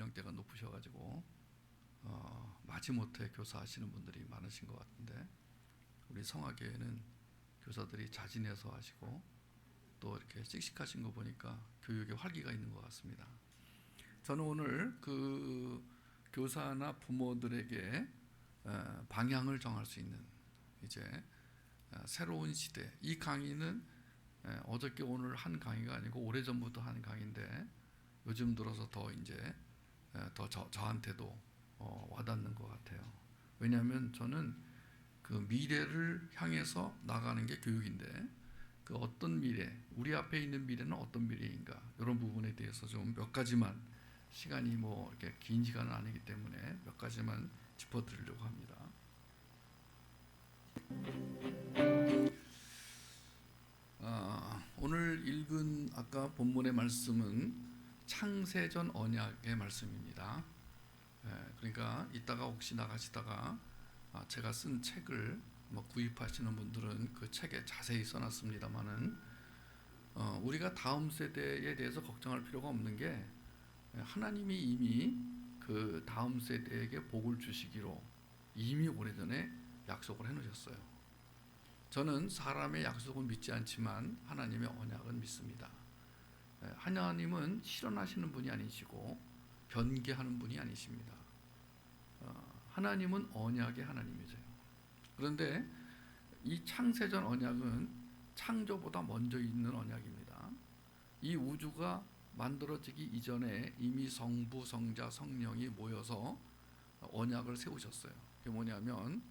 연령대가 높으셔가지고 마지못해 교사하시는 분들이 많으신 것 같은데, 우리 성화교회는 교사들이 자진해서 하시고 또 이렇게 씩씩하신 거 보니까 교육에 활기가 있는 것 같습니다. 저는 오늘 그 교사나 부모들에게 방향을 정할 수 있는 이제 새로운 시대, 이 강의는 어저께 오늘 한 강의가 아니고 오래전부터 한 강의인데 요즘 들어서 더 이제 더 저한테도 와닿는 것 같아요. 왜냐하면 저는 그 미래를 향해서 나가는 게 교육인데, 그 어떤 미래, 우리 앞에 있는 미래는 어떤 미래인가, 이런 부분에 대해서 좀 몇 가지만, 시간이 뭐 이렇게 긴 시간은 아니기 때문에 몇 가지만 짚어드리려고 합니다. 오늘 읽은 아까 본문의 말씀은 창세전 언약의 말씀입니다. 그러니까 이따가 혹시 나가시다가 제가 쓴 책을 구입하시는 분들은 그 책에 자세히 써놨습니다만은, 우리가 다음 세대에 대해서 걱정할 필요가 없는 게, 하나님이 이미 그 다음 세대에게 복을 주시기로 이미 오래전에 약속을 해놓으셨어요. 저는 사람의 약속은 믿지 않지만 하나님의 언약은 믿습니다. 하나님은 실현하시는 분이 아니시고 변개하는 분이 아니십니다. 하나님은 언약의 하나님이세요. 그런데 이 창세전 언약은 창조보다 먼저 있는 언약입니다. 이 우주가 만들어지기 이전에 이미 성부, 성자, 성령이 모여서 언약을 세우셨어요. 그게 뭐냐면,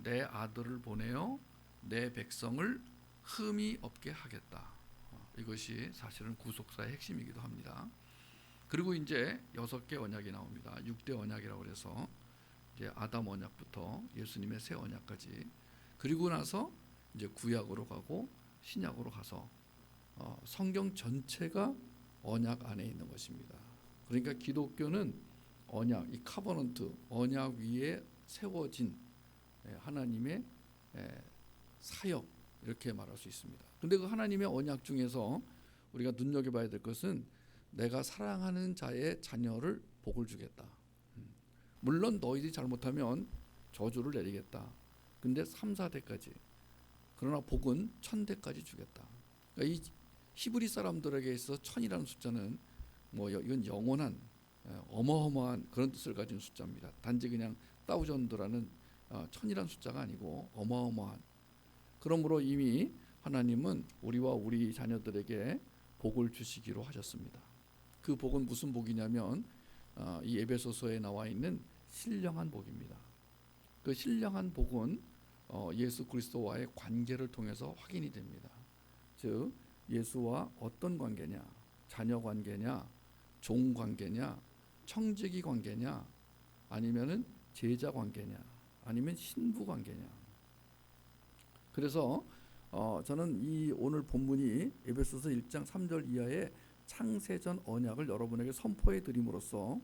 내 아들을 보내어 내 백성을 흠이 없게 하겠다. 이것이 사실은 구속사의 핵심이기도 합니다. 그리고 이제 6개 언약이 나옵니다. 6대 언약이라고 해서 이제 아담 언약부터 예수님의 새 언약까지, 그리고 나서 이제 구약으로 가고 신약으로 가서 성경 전체가 언약 안에 있는 것입니다. 그러니까 기독교는 언약, 이 카버넌트, 언약 위에 세워진 하나님의 사역, 이렇게 말할 수 있습니다. 근데 그 하나님의 언약 중에서 우리가 눈여겨봐야 될 것은, 내가 사랑하는 자의 자녀를 복을 주겠다. 물론 너희들이 잘못하면 저주를 내리겠다. 근데 3, 4대까지, 그러나 복은 1000대까지 주겠다. 그러니까 이 히브리 사람들에게 있어 1000이라는 숫자는 이건 영원한 어마어마한 그런 뜻을 가진 숫자입니다. 단지 그냥 다우전드라는 1000이라는 숫자가 아니고 어마어마한. 그러므로 이미 하나님은 우리와 우리 자녀들에게 복을 주시기로 하셨습니다. 그 복은 무슨 복이냐면 이 에베소서에 나와 있는 신령한 복입니다. 그 신령한 복은 예수 그리스도와의 관계를 통해서 확인이 됩니다. 즉 예수와 어떤 관계냐, 자녀 관계냐, 종 관계냐, 청지기 관계냐, 아니면은 제자 관계냐, 아니면 신부 관계냐. 그래서 저는 이 오늘 본문이 에베소서 1장 3절 이하의 창세전 언약을 여러분에게 선포해 드림으로써,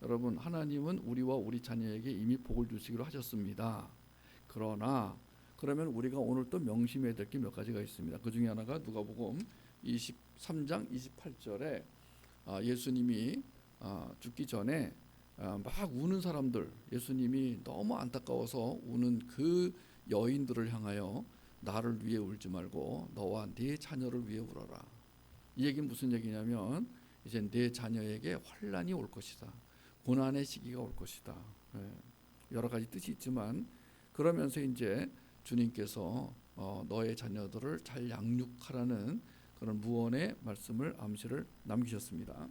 여러분, 하나님은 우리와 우리 자녀에게 이미 복을 주시기로 하셨습니다. 그러면 우리가 오늘 또 명심해야 될 게 몇 가지가 있습니다. 그 중에 하나가 누가복음 23장 28절에 예수님이 죽기 전에 막 우는 사람들, 예수님이 너무 안타까워서 우는 그 여인들을 향하여 나를 위해 울지 말고 너와 네 자녀를 위해 울어라. 이 얘기는 무슨 얘기냐면, 이제 네 자녀에게 환난이 올 것이다. 고난의 시기가 올 것이다. 여러 가지 뜻이 있지만, 그러면서 이제 주님께서 너의 자녀들을 잘 양육하라는 그런 무언의 말씀을, 암시를 남기셨습니다.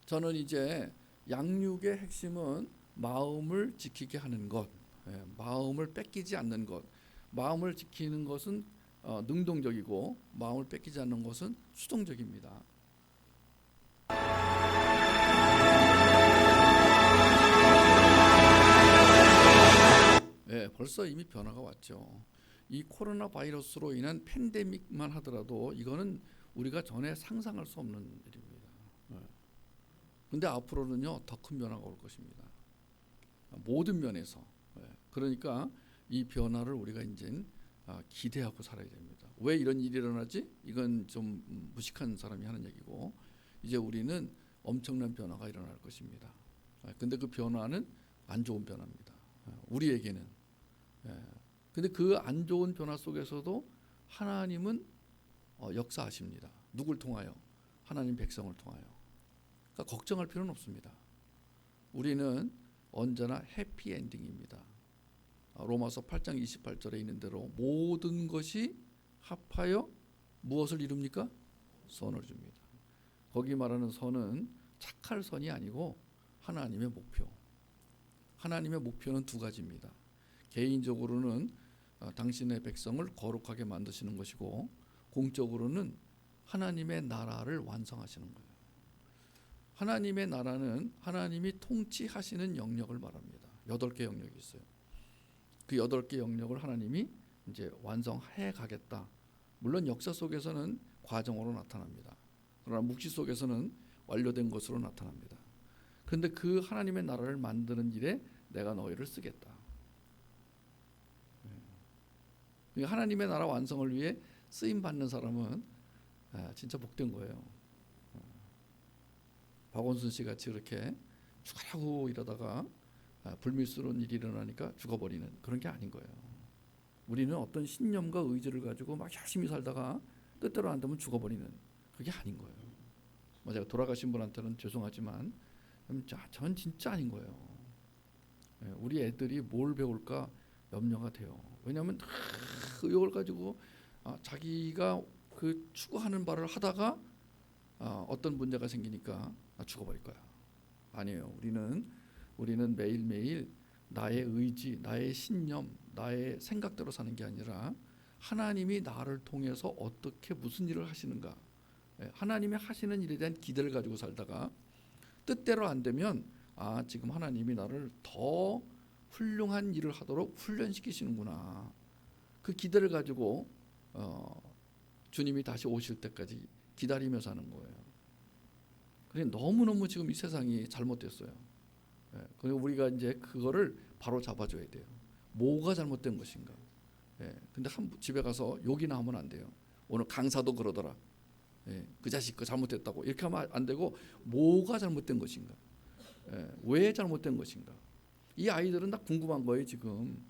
저는 이제 양육의 핵심은 마음을 지키게 하는 것, 마음을 뺏기지 않는 것. 마음을 지키는 것은 능동적이고, 마음을 뺏기지 않는 것은 수동적입니다. 벌써 이미 변화가 왔죠. 이 코로나 바이러스로 인한 팬데믹만 하더라도 이거는 우리가 전에 상상할 수 없는 일입니다. 근데 앞으로는요, 더 큰 변화가 올 것입니다. 모든 면에서. 그러니까 이 변화를 우리가 이제 기대하고 살아야 됩니다. 왜 이런 일이 일어나지? 이건 좀 무식한 사람이 하는 얘기고, 이제 우리는 엄청난 변화가 일어날 것입니다. 근데 그 변화는 안 좋은 변화입니다. 우리에게는. 근데 그 안 좋은 변화 속에서도 하나님은 역사하십니다. 누굴 통하여? 하나님 백성을 통하여. 그러니까 걱정할 필요는 없습니다. 우리는 언제나 해피엔딩입니다. 로마서 8장 28절에 있는 대로 모든 것이 합하여 무엇을 이룹니까? 선을 줍니다. 거기 말하는 선은 착할 선이 아니고 하나님의 목표. 하나님의 목표는 두 가지입니다. 개인적으로는 당신의 백성을 거룩하게 만드시는 것이고, 공적으로는 하나님의 나라를 완성하시는 거예요. 하나님의 나라는 하나님이 통치하시는 영역을 말합니다. 8개 영역이 있어요. 그 8개 영역을 하나님이 이제 완성해 가겠다. 물론 역사 속에서는 과정으로 나타납니다. 그러나 묵시 속에서는 완료된 것으로 나타납니다. 그런데 그 하나님의 나라를 만드는 일에 내가 너희를 쓰겠다. 하나님의 나라 완성을 위해 쓰임 받는 사람은 진짜 복된 거예요. 박원순 씨 같이 이렇게 죽으려고 이러다가 불미스러운 일이 일어나니까 죽어버리는 그런 게 아닌 거예요. 우리는 어떤 신념과 의지를 가지고 막 열심히 살다가 뜻대로 안 되면 죽어버리는 그게 아닌 거예요. 제가 돌아가신 분한테는 죄송하지만 전 진짜 아닌 거예요. 우리 애들이 뭘 배울까 염려가 돼요. 왜냐하면 의욕을 가지고 자기가 그 추구하는 바를 하다가 어떤 문제가 생기니까 죽어버릴 거야. 아니에요. 우리는 매일매일 나의 의지, 나의 신념, 나의 생각대로 사는 게 아니라 하나님이 나를 통해서 어떻게 무슨 일을 하시는가, 하나님이 하시는 일에 대한 기대를 가지고 살다가 뜻대로 안 되면 지금 하나님이 나를 더 훌륭한 일을 하도록 훈련시키시는구나. 그 기대를 가지고 주님이 다시 오실 때까지 기다리며 사는 거예요. 그러니까 너무너무 지금 이 세상이 잘못됐어요. 그리고 우리가 이제 그거를 바로 잡아줘야 돼요. 뭐가 잘못된 것인가. 근데 집에 가서 욕이나 하면 안 돼요. 오늘 강사도 그러더라. 그 자식 그 잘못됐다고 이렇게 하면 안 되고, 뭐가 잘못된 것인가, 왜 잘못된 것인가. 이 아이들은 다 궁금한 거예요. 지금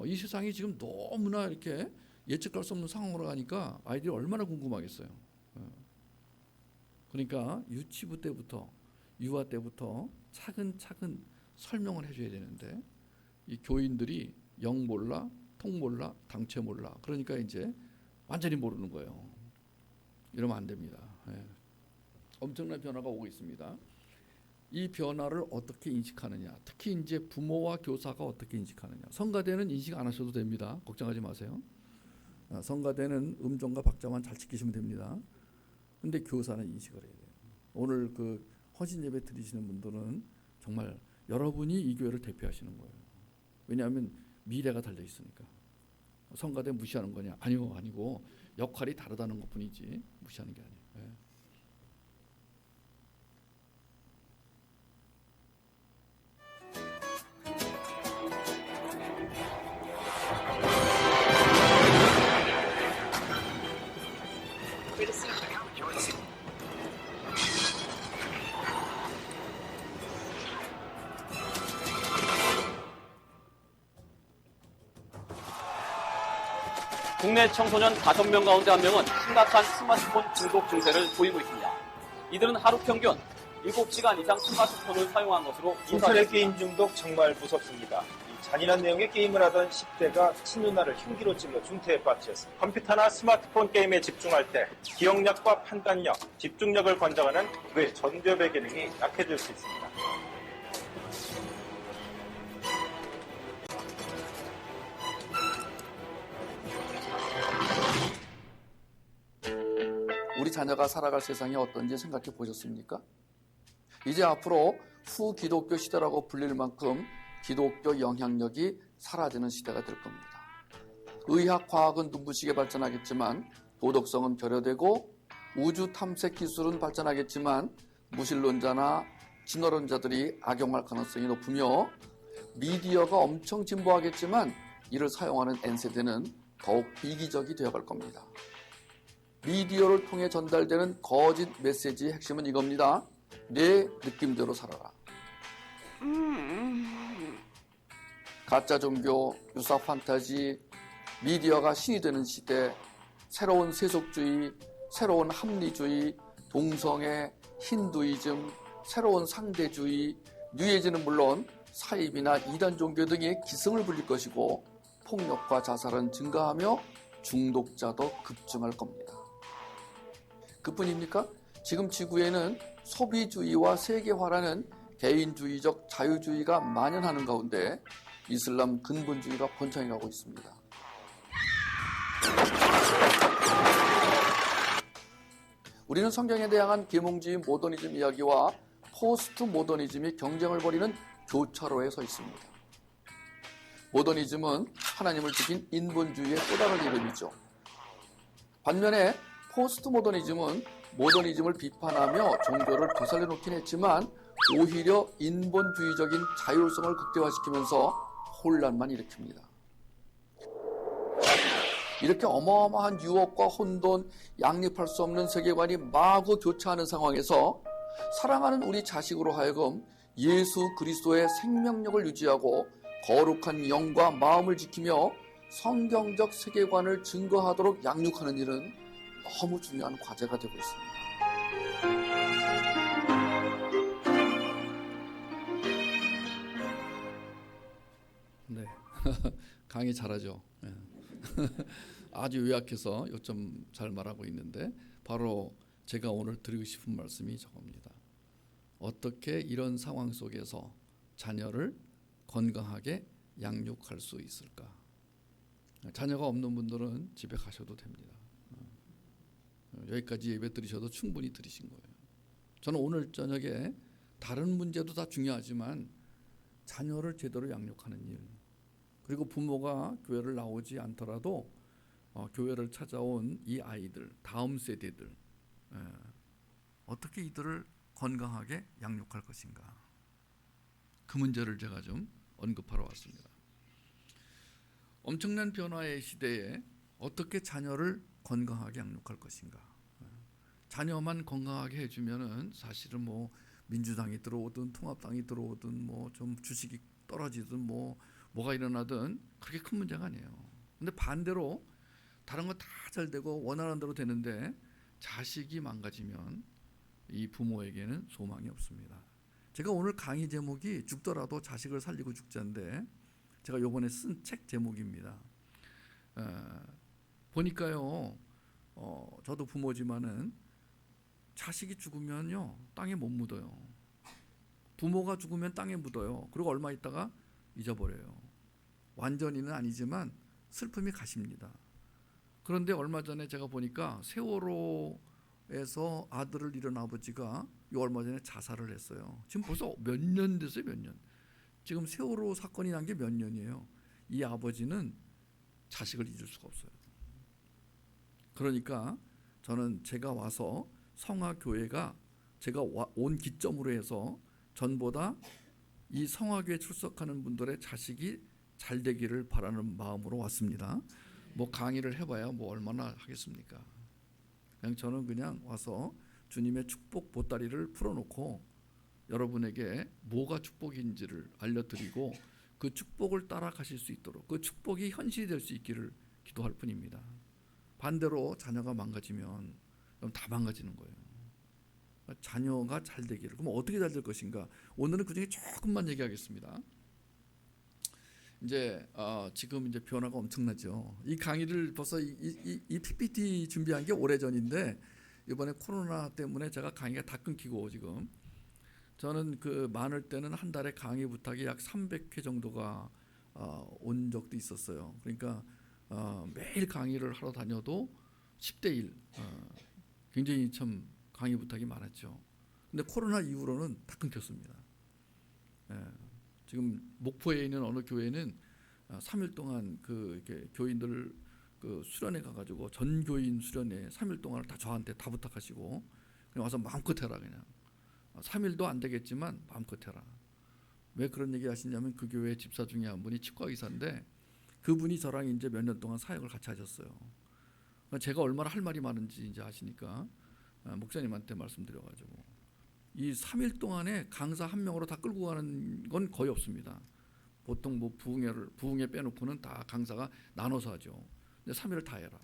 이 세상이 지금 너무나 이렇게 예측할 수 없는 상황으로 가니까 아이들이 얼마나 궁금하겠어요. 그러니까 유치부 때부터, 유아 때부터 차근차근 설명을 해줘야 되는데, 이 교인들이 영 몰라, 통 몰라, 당체 몰라. 그러니까 이제 완전히 모르는 거예요. 이러면 안 됩니다. 엄청난 변화가 오고 있습니다. 이 변화를 어떻게 인식하느냐, 특히 이제 부모와 교사가 어떻게 인식하느냐. 성가대는 인식 안 하셔도 됩니다. 걱정하지 마세요. 성가대는 음정과 박자만 잘 지키시면 됩니다. 근데 교사는 인식을 해야 돼요. 오늘 그 헌신 예배 드리시는 분들은 정말 여러분이 이 교회를 대표하시는 거예요. 왜냐하면 미래가 달려 있으니까. 성가대 무시하는 거냐? 아니고 역할이 다르다는 것뿐이지 무시하는 게 아니에요. 국내 청소년 5명 가운데 1명은 심각한 스마트폰 중독 증세를 보이고 있습니다. 이들은 하루 평균 7시간 이상 스마트폰을 사용한 것으로 인터넷 게임 중독 정말 무섭습니다. 이 잔인한 내용의 게임을 하던 10대가 친누나를 흉기로 찔러 중태에 빠뜨렸습니다. 컴퓨터나 스마트폰 게임에 집중할 때 기억력과 판단력, 집중력을 관장하는 뇌 전두엽의 기능이 약해질 수 있습니다. 우리 자녀가 살아갈 세상이 어떤지 생각해 보셨습니까? 이제 앞으로 후기독교 시대라고 불릴 만큼 기독교 영향력이 사라지는 시대가 될 겁니다. 의학, 과학은 눈부시게 발전하겠지만 도덕성은 결여되고, 우주 탐색 기술은 발전하겠지만 무신론자나 진화론자들이 악용할 가능성이 높으며, 미디어가 엄청 진보하겠지만 이를 사용하는 N세대는 더욱 비기적이 되어갈 겁니다. 미디어를 통해 전달되는 거짓 메시지의 핵심은 이겁니다. 내 느낌대로 살아라. 가짜 종교, 유사 판타지, 미디어가 신이 되는 시대, 새로운 세속주의, 새로운 합리주의, 동성애, 힌두이즘, 새로운 상대주의, 뉴에이지는 물론 사입이나 이단 종교 등의 기승을 부릴 것이고 폭력과 자살은 증가하며 중독자도 급증할 겁니다. 그뿐입니까? 지금 지구에는 소비주의와 세계화라는 개인주의적 자유주의가 만연하는 가운데 이슬람 근본주의가 번창해 가고 있습니다. 우리는 성경에 대항한 계몽주의 모더니즘 이야기와 포스트 모더니즘이 경쟁을 벌이는 교차로에 서 있습니다. 모더니즘은 하나님을 지킨 인본주의의 또 다른 이름이죠. 반면에 포스트 모더니즘은 모더니즘을 비판하며 종교를 되살려 놓긴 했지만 오히려 인본주의적인 자율성을 극대화시키면서 혼란만 일으킵니다. 이렇게 어마어마한 유혹과 혼돈, 양립할 수 없는 세계관이 마구 교차하는 상황에서 사랑하는 우리 자식으로 하여금 예수 그리스도의 생명력을 유지하고 거룩한 영과 마음을 지키며 성경적 세계관을 증거하도록 양육하는 일은 너무 중요한 과제가 되고 있습니다. 네, 강의 잘하죠. 네. 아주 요약해서 요점 잘 말하고 있는데 바로 제가 오늘 드리고 싶은 말씀이 저겁니다. 어떻게 이런 상황 속에서 자녀를 건강하게 양육할 수 있을까? 자녀가 없는 분들은 집에 가셔도 됩니다. 여기까지 예배 드리셔도 충분히 드리신 거예요. 저는 오늘 저녁에 다른 문제도 다 중요하지만 자녀를 제대로 양육하는 일, 그리고 부모가 교회를 나오지 않더라도 교회를 찾아온 이 아이들, 다음 세대들, 어떻게 이들을 건강하게 양육할 것인가, 그 문제를 제가 좀 언급하러 왔습니다. 엄청난 변화의 시대에 어떻게 자녀를 건강하게 양육할 것인가. 자녀만 건강하게 해주면은 사실은 뭐 민주당이 들어오든 통합당이 들어오든 뭐 좀 주식이 떨어지든 뭐가 일어나든 그렇게 큰 문제가 아니에요. 근데 반대로 다른 거 다 잘 되고 원하는 대로 되는데 자식이 망가지면 이 부모에게는 소망이 없습니다. 제가 오늘 강의 제목이 죽더라도 자식을 살리고 죽자인데 제가 요번에 쓴 책 제목입니다. 보니까요, 저도 부모지만은 자식이 죽으면요 땅에 못 묻어요. 부모가 죽으면 땅에 묻어요. 그리고 얼마 있다가 잊어버려요. 완전히는 아니지만 슬픔이 가십니다. 그런데 얼마 전에 제가 보니까 세월호에서 아들을 잃은 아버지가 얼마 전에 자살을 했어요. 지금 벌써 몇 년 됐어요, 몇 년. 지금 세월호 사건이 난 게 몇 년이에요. 이 아버지는 자식을 잊을 수가 없어요. 그러니까 저는 제가 와서 성화교회가 제가 온 기점으로 해서 전보다 이 성화교회 출석하는 분들의 자식이 잘 되기를 바라는 마음으로 왔습니다. 뭐 강의를 해봐야 뭐 얼마나 하겠습니까? 그냥 저는 그냥 와서 주님의 축복 보따리를 풀어놓고 여러분에게 뭐가 축복인지를 알려드리고 그 축복을 따라가실 수 있도록 그 축복이 현실이 될 수 있기를 기도할 뿐입니다. 반대로 자녀가 망가지면 그럼 다 망가지는 거예요. 자녀가 잘 되기를. 그럼 어떻게 잘 될 것인가? 오늘은 그 중에 조금만 얘기하겠습니다. 이제 지금 이제 변화가 엄청나죠. 이 강의를 벌써 이 PPT 준비한 게 오래전인데 이번에 코로나 때문에 제가 강의가 다 끊기고 지금 저는 그 많을 때는 한 달에 강의 부탁이 약 300회 정도가 온 적도 있었어요. 그러니까 매일 강의를 하러 다녀도 10대 1 굉장히 참 강의 부탁이 많았죠. 근데 코로나 이후로는 다 끊겼습니다. 지금 목포에 있는 어느 교회는 3일 동안 그 이렇게 교인들 그 수련회 가가지고 전 교인 수련회 3일 동안을 다 저한테 다 부탁하시고 그냥 와서 마음껏 해라. 그냥 3일도 안 되겠지만 마음껏 해라. 왜 그런 얘기 하시냐면 그 교회 집사 중에 한 분이 치과 의사인데 그분이 저랑 이제 몇 년 동안 사역을 같이 하셨어요. 제가 얼마나 할 말이 많은지 이제 아시니까 목사님한테 말씀드려가지고 이 3일 동안에 강사 한 명으로 다 끌고 가는 건 거의 없습니다. 보통 뭐 부흥회 빼놓고는 다 강사가 나눠서 하죠. 근데 3일을 다 해라.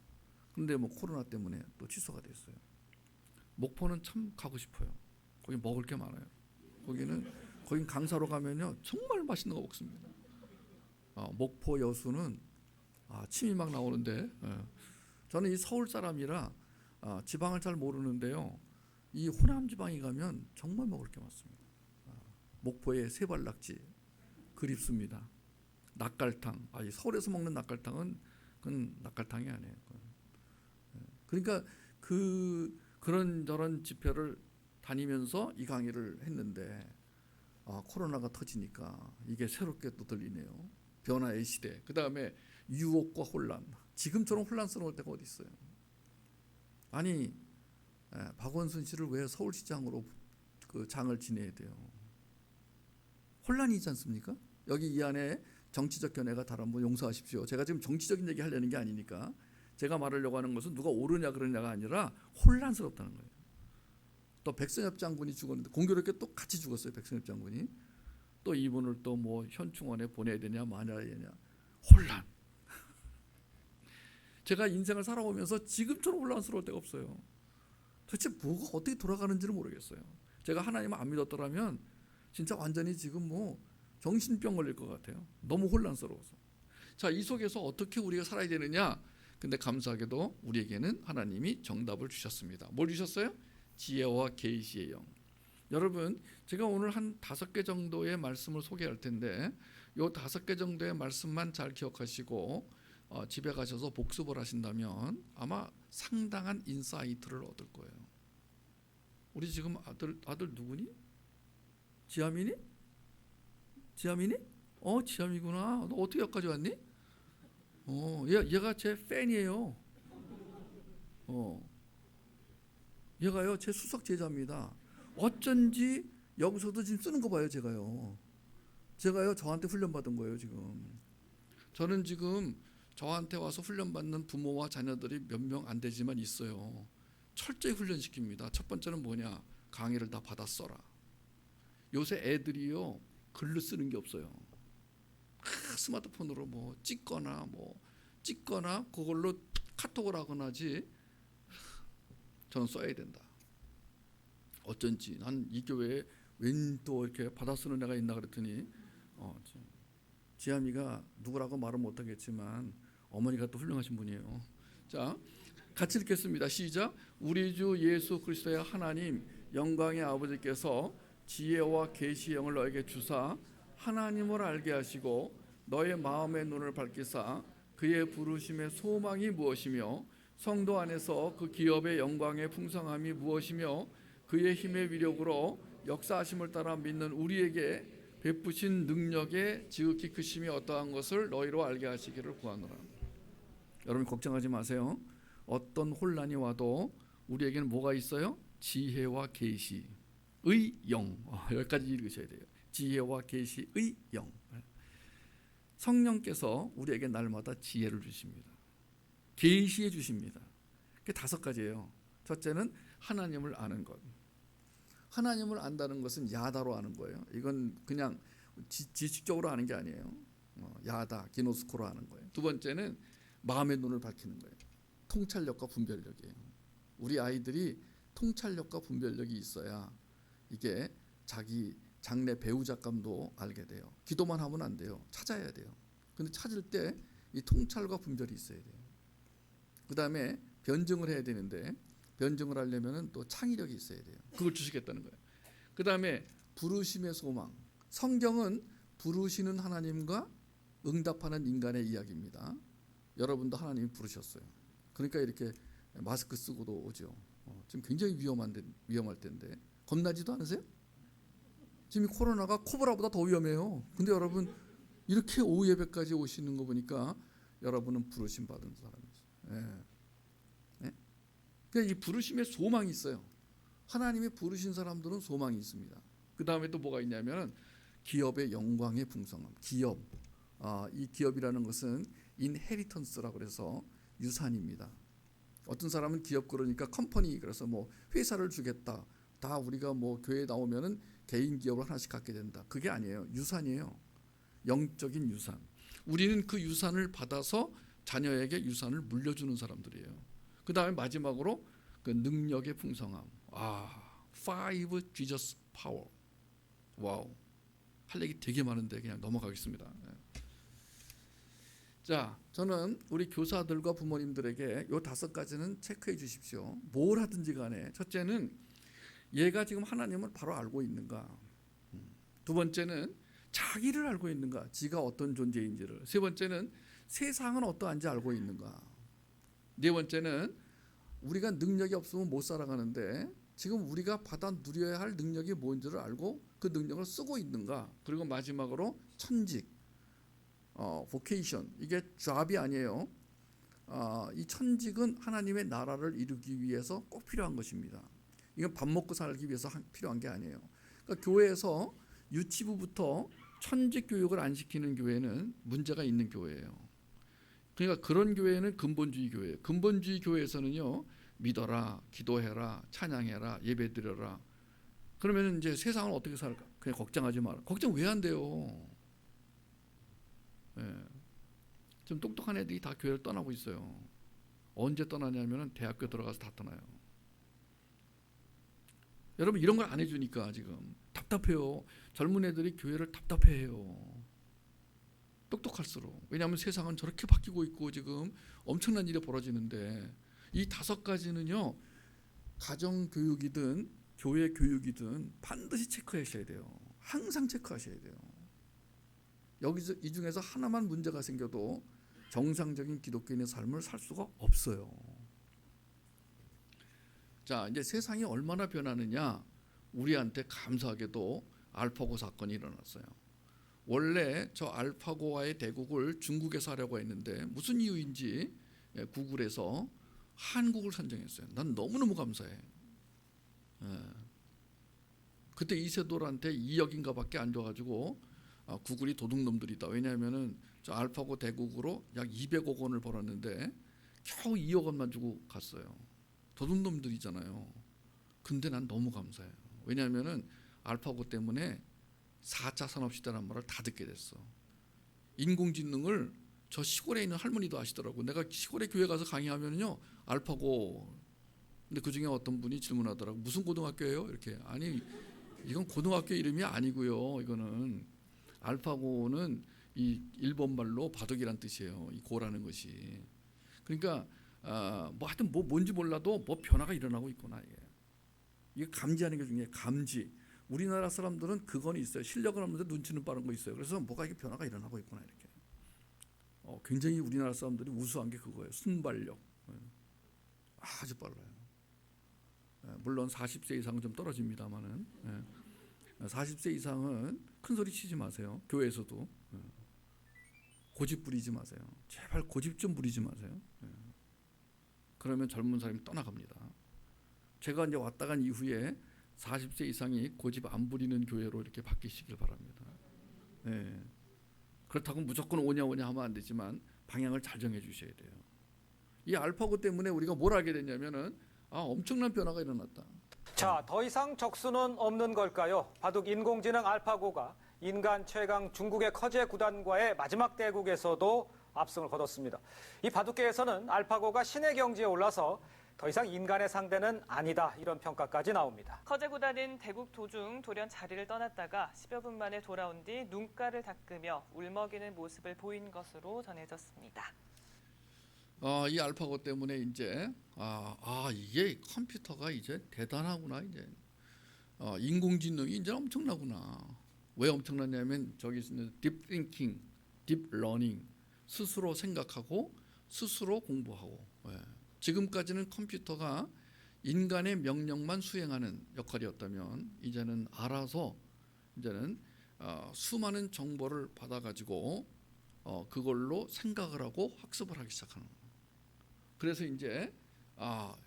근데 뭐 코로나 때문에 또 취소가 됐어요. 목포는 참 가고 싶어요. 거기 먹을 게 많아요. 거긴 강사로 가면요 정말 맛있는 거 먹습니다. 목포 여수는 침이 막 나오는데 저는 이 서울 사람이라 지방을 잘 모르는데요. 이 호남 지방에 가면 정말 먹을 게 많습니다. 목포의 세발낙지 그립습니다. 낙갈탕. 이 서울에서 먹는 낙갈탕은 그건 낙갈탕이 아니에요. 그러니까 그런저런 집회를 다니면서 이 강의를 했는데 코로나가 터지니까 이게 새롭게 또 들리네요. 변화의 시대. 그 다음에 유혹과 혼란. 지금처럼 혼란스러울 때가 어디 있어요? 아니 박원순 씨를 왜 서울시장으로 그 장을 지내야 돼요? 혼란이지 않습니까? 여기 이 안에 정치적 견해가 다른 용서하십시오. 제가 지금 정치적인 얘기 하려는 게 아니니까 제가 말하려고 하는 것은 누가 옳으냐 그러냐가 아니라 혼란스럽다는 거예요. 또 백선엽 장군이 죽었는데 공교롭게 또 같이 죽었어요. 백선엽 장군이. 또 이분을 또 뭐 현충원에 보내야 되냐 마냐야 되냐. 혼란. 제가 인생을 살아오면서 지금처럼 혼란스러울 때가 없어요. 도대체 뭐가 어떻게 돌아가는지를 모르겠어요. 제가 하나님을 안 믿었더라면 진짜 완전히 지금 뭐 정신병 걸릴 것 같아요. 너무 혼란스러워서. 자, 이 속에서 어떻게 우리가 살아야 되느냐? 근데 감사하게도 우리에게는 하나님이 정답을 주셨습니다. 뭘 주셨어요? 지혜와 계시의 영. 여러분, 제가 오늘 한 5개 정도의 말씀을 소개할 텐데 이 5개 정도의 말씀만 잘 기억하시고 집에 가셔서 복습을 하신다면 아마 상당한 인사이트를 얻을 거예요. 우리 지금 아들 누구니? 지아민이? 지아민이? 지아미구나. 너 어떻게 여기까지 왔니? 얘가 제 팬이에요. 얘가요 제 수석 제자입니다. 어쩐지 여기서도 지금 쓰는 거 봐요. 제가요 저한테 훈련 받은 거예요. 지금 저는 지금 저한테 와서 훈련 받는 부모와 자녀들이 몇 명 안 되지만 있어요. 철저히 훈련시킵니다. 첫 번째는 뭐냐? 강의를 다 받아 써라. 요새 애들이요 글로 쓰는 게 없어요. 스마트폰으로 뭐 찍거나 그걸로 카톡을 하거나 하지. 저는 써야 된다. 어쩐지 난 이 교회에 웬 또 이렇게 받아 쓰는 애가 있나 그랬더니 지아미가 누구라고 말은 못하겠지만 어머니가 또 훌륭하신 분이에요. 자, 같이 읽겠습니다. 시작. 우리 주 예수 그리스도의 하나님 영광의 아버지께서 지혜와 계시의 영을 너에게 주사 하나님을 알게 하시고 너의 마음의 눈을 밝히사 그의 부르심의 소망이 무엇이며 성도 안에서 그 기업의 영광의 풍성함이 무엇이며 그의 힘의 위력으로 역사하심을 따라 믿는 우리에게 베푸신 능력의 지극히 크심이 어떠한 것을 너희로 알게 하시기를 구하노라. 여러분 걱정하지 마세요. 어떤 혼란이 와도 우리에게는 뭐가 있어요? 지혜와 계시의 영. 여기까지 읽으셔야 돼요. 지혜와 계시의 영. 성령께서 우리에게 날마다 지혜를 주십니다. 계시해 주십니다. 그게 5가지예요. 첫째는 하나님을 아는 것. 하나님을 안다는 것은 야다로 아는 거예요. 이건 그냥 지식적으로 아는 게 아니에요. 야다, 기노스코로 아는 거예요. 두 번째는 마음의 눈을 밝히는 거예요. 통찰력과 분별력이에요. 우리 아이들이 통찰력과 분별력이 있어야 이게 자기 장래 배우자감도 알게 돼요. 기도만 하면 안 돼요. 찾아야 돼요. 근데 찾을 때 이 통찰과 분별이 있어야 돼요. 그 다음에 변증을 해야 되는데 변증을 하려면 또 창의력이 있어야 돼요. 그걸 주시겠다는 거예요. 그 다음에 부르심의 소망. 성경은 부르시는 하나님과 응답하는 인간의 이야기입니다. 여러분도 하나님이 부르셨어요. 그러니까 이렇게 마스크 쓰고도 오죠. 지금 굉장히 위험할 텐데 겁나지도 않으세요? 지금 코로나가 코브라보다 더 위험해요. 근데 여러분 이렇게 오후 예배까지 오시는 거 보니까 여러분은 부르심 받은 사람이죠. 그러니까 이 부르심에 소망이 있어요. 하나님이 부르신 사람들은 소망이 있습니다. 그 다음에 또 뭐가 있냐면 기업의 영광의 풍성함. 기업. 이 기업이라는 것은 인헤리턴스라고 해서 유산입니다. 어떤 사람은 기업 그러니까 컴퍼니 그래서 뭐 회사를 주겠다, 다 우리가 뭐 교회 나오면은 개인 기업을 하나씩 갖게 된다. 그게 아니에요. 유산이에요. 영적인 유산. 우리는 그 유산을 받아서 자녀에게 유산을 물려주는 사람들이에요. 그 다음에 마지막으로 그 능력의 풍성함. Five Jesus Power. 와우. 할 얘기 되게 많은데 그냥 넘어가겠습니다. 자, 저는 우리 교사들과 부모님들에게 요 5가지는 체크해 주십시오. 뭘 하든지 간에 첫째는 얘가 지금 하나님을 바로 알고 있는가. 두 번째는 자기를 알고 있는가. 지가 어떤 존재인지를. 세 번째는 세상은 어떠한지 알고 있는가. 네 번째는 우리가 능력이 없으면 못 살아가는데 지금 우리가 받아 누려야 할 능력이 뭔지를 알고 그 능력을 쓰고 있는가. 그리고 마지막으로 천직, vocation. 이게 job이 아니에요. 이 천직은 하나님의 나라를 이루기 위해서 꼭 필요한 것입니다. 이건 밥 먹고 살기 위해서 필요한 게 아니에요. 그러니까 교회에서 유치부부터 천직 교육을 안 시키는 교회는 문제가 있는 교회예요. 그러니까 그런 교회는 근본주의 교회예요. 근본주의 교회에서는요, 믿어라, 기도해라, 찬양해라, 예배드려라. 그러면 이제 세상을 어떻게 살까? 그냥 걱정하지 마라. 걱정 왜 안 돼요? 예. 좀 똑똑한 애들이 다 교회를 떠나고 있어요. 언제 떠나냐면은 대학교 들어가서 다 떠나요. 여러분 이런 걸 안 해주니까 지금 답답해요. 젊은 애들이 교회를 답답해해요. 똑똑할수록. 왜냐하면 세상은 저렇게 바뀌고 있고 지금 엄청난 일이 벌어지는데 이 5가지는요. 가정교육이든 교회 교육이든 반드시 체크하셔야 돼요. 항상 체크하셔야 돼요. 여기서 이 중에서 하나만 문제가 생겨도 정상적인 기독교인의 삶을 살 수가 없어요. 자, 이제 세상이 얼마나 변하느냐. 우리한테 감사하게도 알파고 사건이 일어났어요. 원래 저 알파고와의 대국을 중국에서 하려고 했는데 무슨 이유인지 구글에서 한국을 선정했어요. 난 너무너무 감사해. 그때 이세돌한테 2억인가 밖에 안 줘가지고 구글이 도둑놈들이다. 왜냐하면은 저 알파고 대국으로 약 200억 원을 벌었는데 겨우 2억 원만 주고 갔어요. 도둑놈들이잖아요. 근데 난 너무 감사해요. 왜냐하면은 알파고 때문에 4차 산업시대란 말을 다 듣게 됐어. 인공지능을 저 시골에 있는 할머니도 아시더라고. 내가 시골에 교회 가서 강의하면요, 알파고. 근데 그 중에 어떤 분이 질문하더라고. 무슨 고등학교예요? 이렇게. 아니, 이건 고등학교 이름이 아니고요. 이거는 알파고는 이 일본 말로 바둑이란 뜻이에요. 이 고라는 것이. 그러니까 뭐 하여튼 뭐 뭔지 몰라도 뭐 변화가 일어나고 있구나 이게. 이게 감지하는 게 중요해요. 감지. 우리나라 사람들은 그건 있어요. 실력은 없는데 눈치는 빠른 거 있어요. 그래서 뭐가 이게 변화가 일어나고 있구나 이렇게. 굉장히 우리나라 사람들이 우수한 게 그거예요. 순발력. 아주 빨라요. 물론 40세 이상은 좀 떨어집니다만은 40세 이상은 큰 소리 치지 마세요. 교회에서도 고집 부리지 마세요. 제발 고집 좀 부리지 마세요. 그러면 젊은 사람이 떠나갑니다. 제가 이제 왔다 간 이후에 40세 이상이 고집 안 부리는 교회로 이렇게 바뀌시길 바랍니다. 그렇다고 무조건 오냐 하면 안 되지만 방향을 잘 정해 주셔야 돼요. 이 알파고 때문에 우리가 뭘 알게 됐냐면은 엄청난 변화가 일어났다. 자, 더 이상 적수는 없는 걸까요? 바둑 인공지능 알파고가 인간 최강 중국의 커제 구단과의 마지막 대국에서도 압승을 거뒀습니다. 이 바둑계에서는 알파고가 신의 경지에 올라서 더 이상 인간의 상대는 아니다, 이런 평가까지 나옵니다. 커제 구단은 대국 도중 돌연 자리를 떠났다가 10여 분 만에 돌아온 뒤 눈가를 닦으며 울먹이는 모습을 보인 것으로 전해졌습니다. 이 알파고 때문에 이제 이게 컴퓨터가 이제 대단하구나. 이제 인공지능이 이제 엄청나구나. 왜 엄청나냐면 저기 있는 딥 띵킹, 딥 러닝, 스스로 생각하고 스스로 공부하고. 지금까지는 컴퓨터가 인간의 명령만 수행하는 역할이었다면 이제는 알아서 이제는 수많은 정보를 받아가지고 그걸로 생각을 하고 학습을 하기 시작하는 거예요. 그래서 이제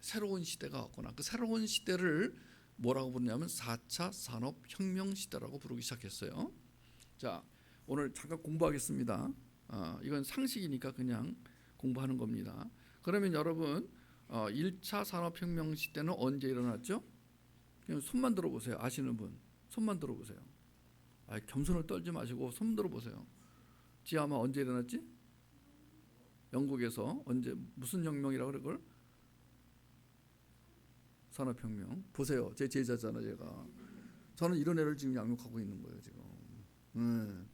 새로운 시대가 왔구나. 그 새로운 시대를 뭐라고 부르냐면 4차 산업혁명 시대라고 부르기 시작했어요. 자, 오늘 잠깐 공부하겠습니다. 이건 상식이니까 그냥 공부하는 겁니다. 그러면 여러분 1차 산업혁명 시대는 언제 일어났죠? 그냥 손만 들어보세요. 아시는 분 손만 들어보세요. 겸손을 떨지 마시고 손 들어보세요. 지하마 언제 일어났지? 영국에서 언제 무슨 혁명이라고 그래 그걸? 산업혁명. 보세요. 제 제자잖아 제가. 저는 이런 애를 지금 양육하고 있는 거예요 지금.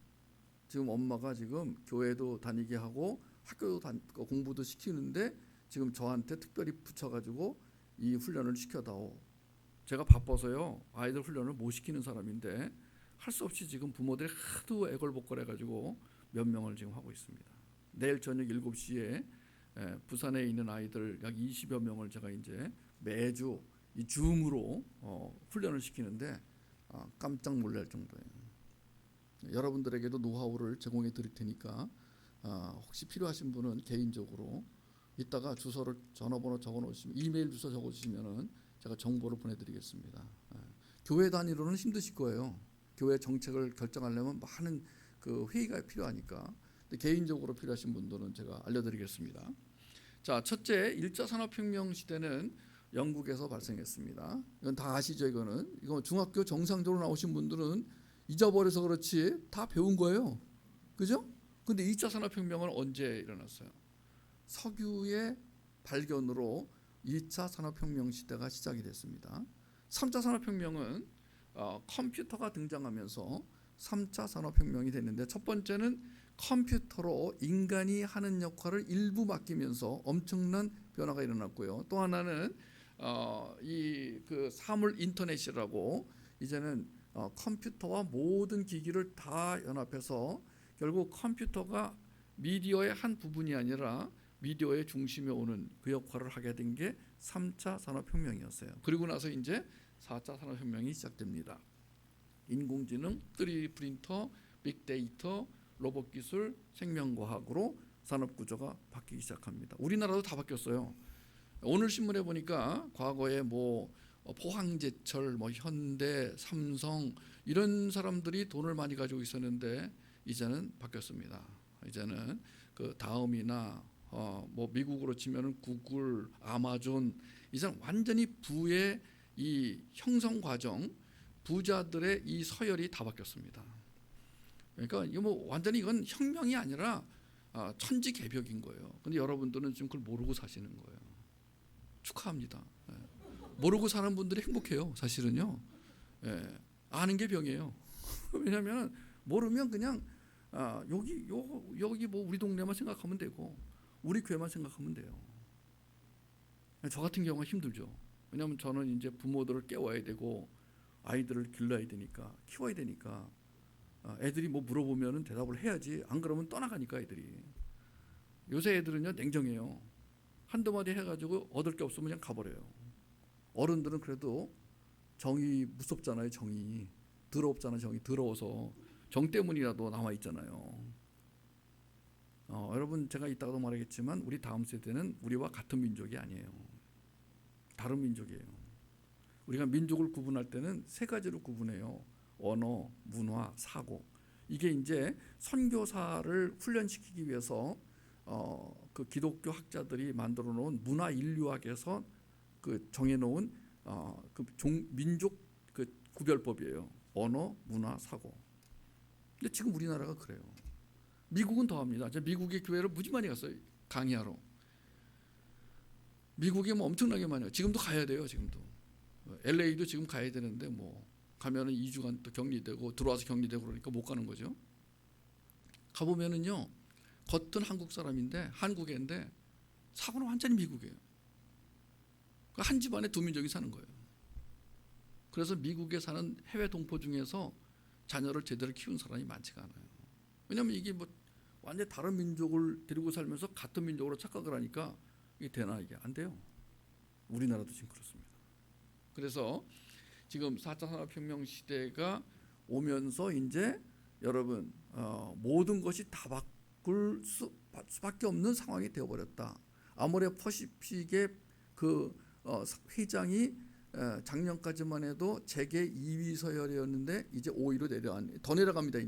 지금 엄마가 지금 교회도 다니게 하고 학교도 공부도 시키는데 지금 저한테 특별히 붙여가지고 이 훈련을 시켜다오. 제가 바빠서요 아이들 훈련을 못 시키는 사람인데 할 수 없이 지금 부모들이 하도 애걸복걸해가지고 몇 명을 지금 하고 있습니다. 내일 저녁 7시에 부산에 있는 아이들 약 20여 명을 제가 이제 매주 이 줌으로 훈련을 시키는데 깜짝 놀랄 정도예요. 여러분들에게도 노하우를 제공해 드릴 테니까 혹시 필요하신 분은 개인적으로 이따가 주소를 전화번호 적어 놓으시면 이메일 주소 적어 주시면은 제가 정보를 보내드리겠습니다. 교회 단위로는 힘드실 거예요. 교회 정책을 결정하려면 많은 그 회의가 필요하니까. 근데 개인적으로 필요하신 분들은 제가 알려드리겠습니다. 자, 첫째 1차 산업혁명 시대는 영국에서 발생했습니다. 이건 다 아시죠? 이거 중학교 정상적으로 나오신 분들은 잊어버려서 그렇지 다 배운 거예요. 그죠? 근데 2차 산업혁명은 언제 일어났어요? 석유의 발견으로 2차 산업혁명 시대가 시작이 됐습니다. 3차 산업혁명은 컴퓨터가 등장하면서 3차 산업혁명이 됐는데 첫 번째는 컴퓨터로 인간이 하는 역할을 일부 맡기면서 엄청난 변화가 일어났고요. 또 하나는 이 그 사물 인터넷이라고 이제는 컴퓨터와 모든 기기를 다 연합해서 결국 컴퓨터가 미디어의 한 부분이 아니라 미디어의 중심에 오는 그 역할을 하게 된 게 3차 산업혁명이었어요. 그리고 나서 이제 4차 산업혁명이 시작됩니다. 인공지능, 3D 프린터, 빅데이터, 로봇 기술, 생명과학으로 산업구조가 바뀌기 시작합니다. 우리나라도 다 바뀌었어요. 오늘 신문에 보니까 과거에 뭐 포항제철, 뭐 현대, 삼성 이런 사람들이 돈을 많이 가지고 있었는데 이제는 바뀌었습니다. 이제는 그 다음이나 뭐 미국으로 치면은 구글, 아마존 이제는 완전히 부의 이 형성 과정, 부자들의 이 서열이 다 바뀌었습니다. 그러니까 이거 뭐 완전히 이건 혁명이 아니라 천지개벽인 거예요. 근데 여러분들은 지금 그걸 모르고 사시는 거예요. 축하합니다. 모르고 사는 분들이 행복해요. 사실은요. 아는 게 병이에요. 왜냐하면 모르면 그냥 여기 뭐 우리 동네만 생각하면 되고 우리 교회만 생각하면 돼요. 저 같은 경우가 힘들죠. 왜냐하면 저는 이제 부모들을 깨워야 되고 아이들을 길러야 되니까 키워야 되니까 애들이 뭐 물어보면은 대답을 해야지. 안 그러면 떠나가니까 애들이. 요새 애들은요 냉정해요. 한두 마디 해가지고 얻을 게 없으면 그냥 가버려요. 어른들은 그래도 정이 무섭잖아요. 정이 더럽잖아요. 정이 더러워서 정 때문이라도 남아 있잖아요. 여러분 제가 이따가도 말하겠지만 우리 다음 세대는 우리와 같은 민족이 아니에요. 다른 민족이에요. 우리가 민족을 구분할 때는 세 가지로 구분해요. 언어, 문화, 사고. 이게 이제 선교사를 훈련시키기 위해서 그 기독교 학자들이 만들어 놓은 문화 인류학에서 그 정해 놓은 그 민족 그 구별법이에요. 언어, 문화, 사고. 근데 지금 우리나라가 그래요. 미국은 더합니다. 제가 미국의 교회를 무지 많이 갔어요. 강의하러. 미국에 뭐 엄청나게 많이 가요. 지금도 가야 돼요. 지금도. LA도 지금 가야 되는데 뭐 가면은 2주간 또 격리되고 들어와서 격리되고 그러니까 못 가는 거죠. 가보면은요. 겉은 한국 사람인데 한국애인데 사고는 완전히 미국이에요. 한 집안에 두 민족이 사는 거예요. 그래서 미국에 사는 해외 동포 중에서 자녀를 제대로 키운 사람이 많지가 않아요. 왜냐하면 이게 뭐 완전히 다른 민족을 데리고 살면서 같은 민족으로 착각을 하니까 이게 되나 이게 안 돼요. 우리나라도 지금 그렇습니다. 그래서 지금 4차 산업혁명 시대가 오면서 이제 여러분 모든 것이 다 바꿀 수밖에 없는 상황이 되어버렸다. 아모레 퍼시픽의 그 회장이 작년까지만 해도 재계 2위 서열이었는데 이제 5위로 더 내려갑니다.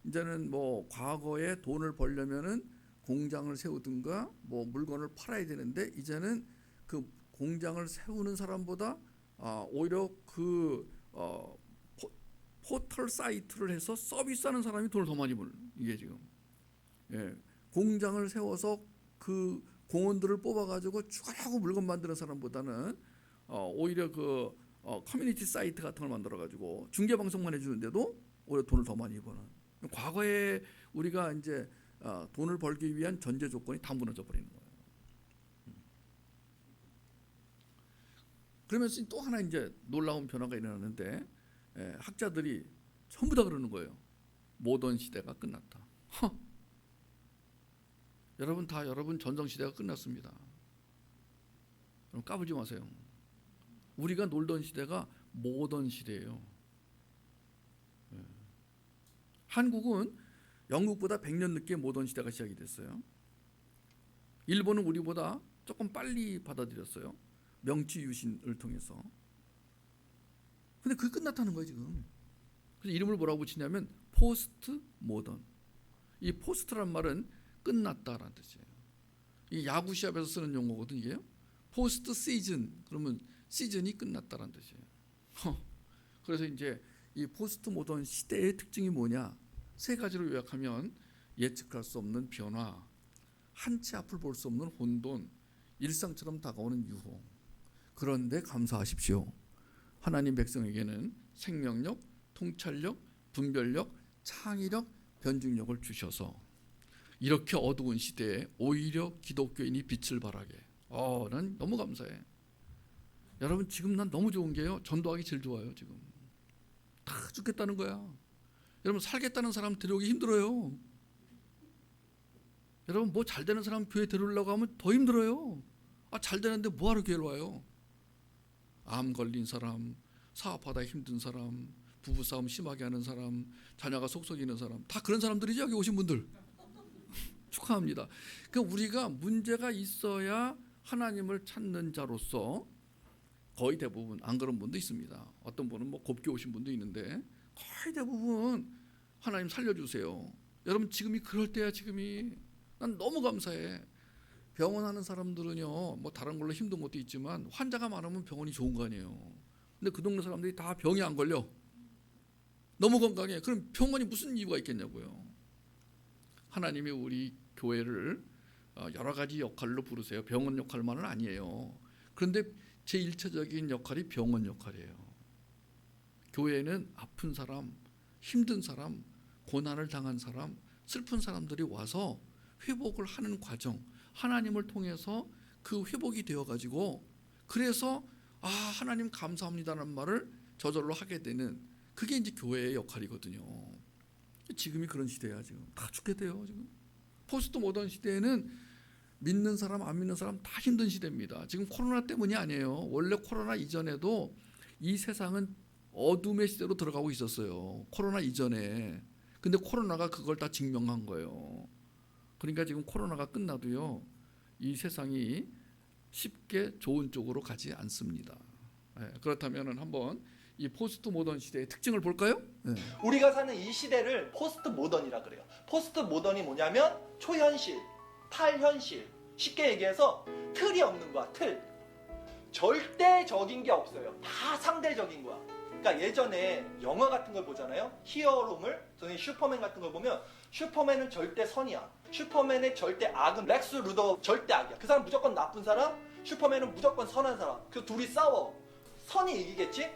이제는 뭐 과거에 돈을 벌려면은 공장을 세우든가 뭐 물건을 팔아야 되는데 이제는 그 공장을 세우는 사람보다 오히려 그 포털 사이트를 해서 서비스하는 사람이 돈을 더 많이 버는 이게 지금. 예, 공장을 세워서 그 공원들을 뽑아가지고 추가하고 물건 만드는 사람보다는 오히려 그 커뮤니티 사이트 같은 걸 만들어가지고 중계 방송만 해주는데도 오히려 돈을 더 많이 버는. 과거에 우리가 이제 돈을 벌기 위한 전제 조건이 다 무너져 버리는 거예요. 그러면서 또 하나 이제 놀라운 변화가 일어나는데 학자들이 전부 다 그러는 거예요. 모던 시대가 끝났다. 여러분 전성 시대가 끝났습니다. 그럼 까불지 마세요. 우리가 놀던 시대가 모던 시대예요. 한국은 영국보다 100년 늦게 모던 시대가 시작이 됐어요. 일본은 우리보다 조금 빨리 받아들였어요. 명치 유신을 통해서. 근데 그게 끝났다는 거예요 지금. 그래서 이름을 뭐라고 붙이냐면 포스트 모던. 이 포스트란 말은 끝났다라는 뜻이에요. 이 야구 시합에서 쓰는 용어거든 이게요. 포스트 시즌 그러면 시즌이 끝났다라는 뜻이에요. 그래서 이제 이 포스트 모던 시대의 특징이 뭐냐? 세 가지로 요약하면 예측할 수 없는 변화, 한치 앞을 볼 수 없는 혼돈, 일상처럼 다가오는 유혹. 그런데 감사하십시오. 하나님 백성에게는 생명력, 통찰력, 분별력, 창의력, 변증력을 주셔서 이렇게 어두운 시대에 오히려 기독교인이 빛을 발하게. 난 너무 감사해. 여러분 지금 난 너무 좋은 게요. 전도하기 제일 좋아요 지금. 다 죽겠다는 거야. 여러분 살겠다는 사람 데려오기 힘들어요. 여러분 뭐 잘 되는 사람 교회 데려오려고 하면 더 힘들어요. 잘 되는데 뭐하러 교회를 와요? 암 걸린 사람, 사업하다 힘든 사람, 부부싸움 심하게 하는 사람, 자녀가 속썩이는 사람, 다 그런 사람들이죠 여기 오신 분들. 축하합니다. 그러니까 우리가 문제가 있어야 하나님을 찾는 자로서 거의 대부분 안 그런 분도 있습니다. 어떤 분은 뭐 곱게 오신 분도 있는데 거의 대부분 하나님 살려주세요. 여러분 지금이 그럴 때야 지금이. 난 너무 감사해. 병원하는 사람들은요 뭐 다른 걸로 힘든 것도 있지만 환자가 많으면 병원이 좋은 거 아니에요. 근데 그 동네 사람들이 다 병이 안 걸려. 너무 건강해. 그럼 병원이 무슨 이유가 있겠냐고요. 하나님이 우리 교회를 여러 가지 역할로 부르세요. 병원 역할만은 아니에요. 그런데 제1차적인 역할이 병원 역할이에요. 교회는 아픈 사람, 힘든 사람, 고난을 당한 사람, 슬픈 사람들이 와서 회복을 하는 과정, 하나님을 통해서 그 회복이 되어가지고 그래서 하나님 감사합니다라는 말을 저절로 하게 되는 그게 이제 교회의 역할이거든요. 지금이 그런 시대야 지금. 다 죽겠대요 지금. 포스트 모던 시대에는 믿는 사람 안 믿는 사람 다 힘든 시대입니다. 지금 코로나 때문이 아니에요. 원래 코로나 이전에도 이 세상은 어둠의 시대로 들어가고 있었어요. 코로나 이전에. 근데 코로나가 그걸 다 증명한 거예요. 그러니까 지금 코로나가 끝나도요. 이 세상이 쉽게 좋은 쪽으로 가지 않습니다. 그렇다면 한번 이 포스트 모던 시대의 특징을 볼까요? 우리가 사는 이 시대를 포스트 모던이라 그래요. 포스트 모던이 뭐냐면 초현실, 탈현실. 쉽게 얘기해서 틀이 없는 거야. 틀. 절대적인 게 없어요. 다 상대적인 거야. 그러니까 예전에 영화 같은 걸 보잖아요. 히어로물, 저는 슈퍼맨 같은 걸 보면 슈퍼맨은 절대 선이야. 슈퍼맨의 절대 악은 렉스 루더 절대 악이야. 그 사람 무조건 나쁜 사람, 슈퍼맨은 무조건 선한 사람. 그 둘이 싸워. 선이 이기겠지?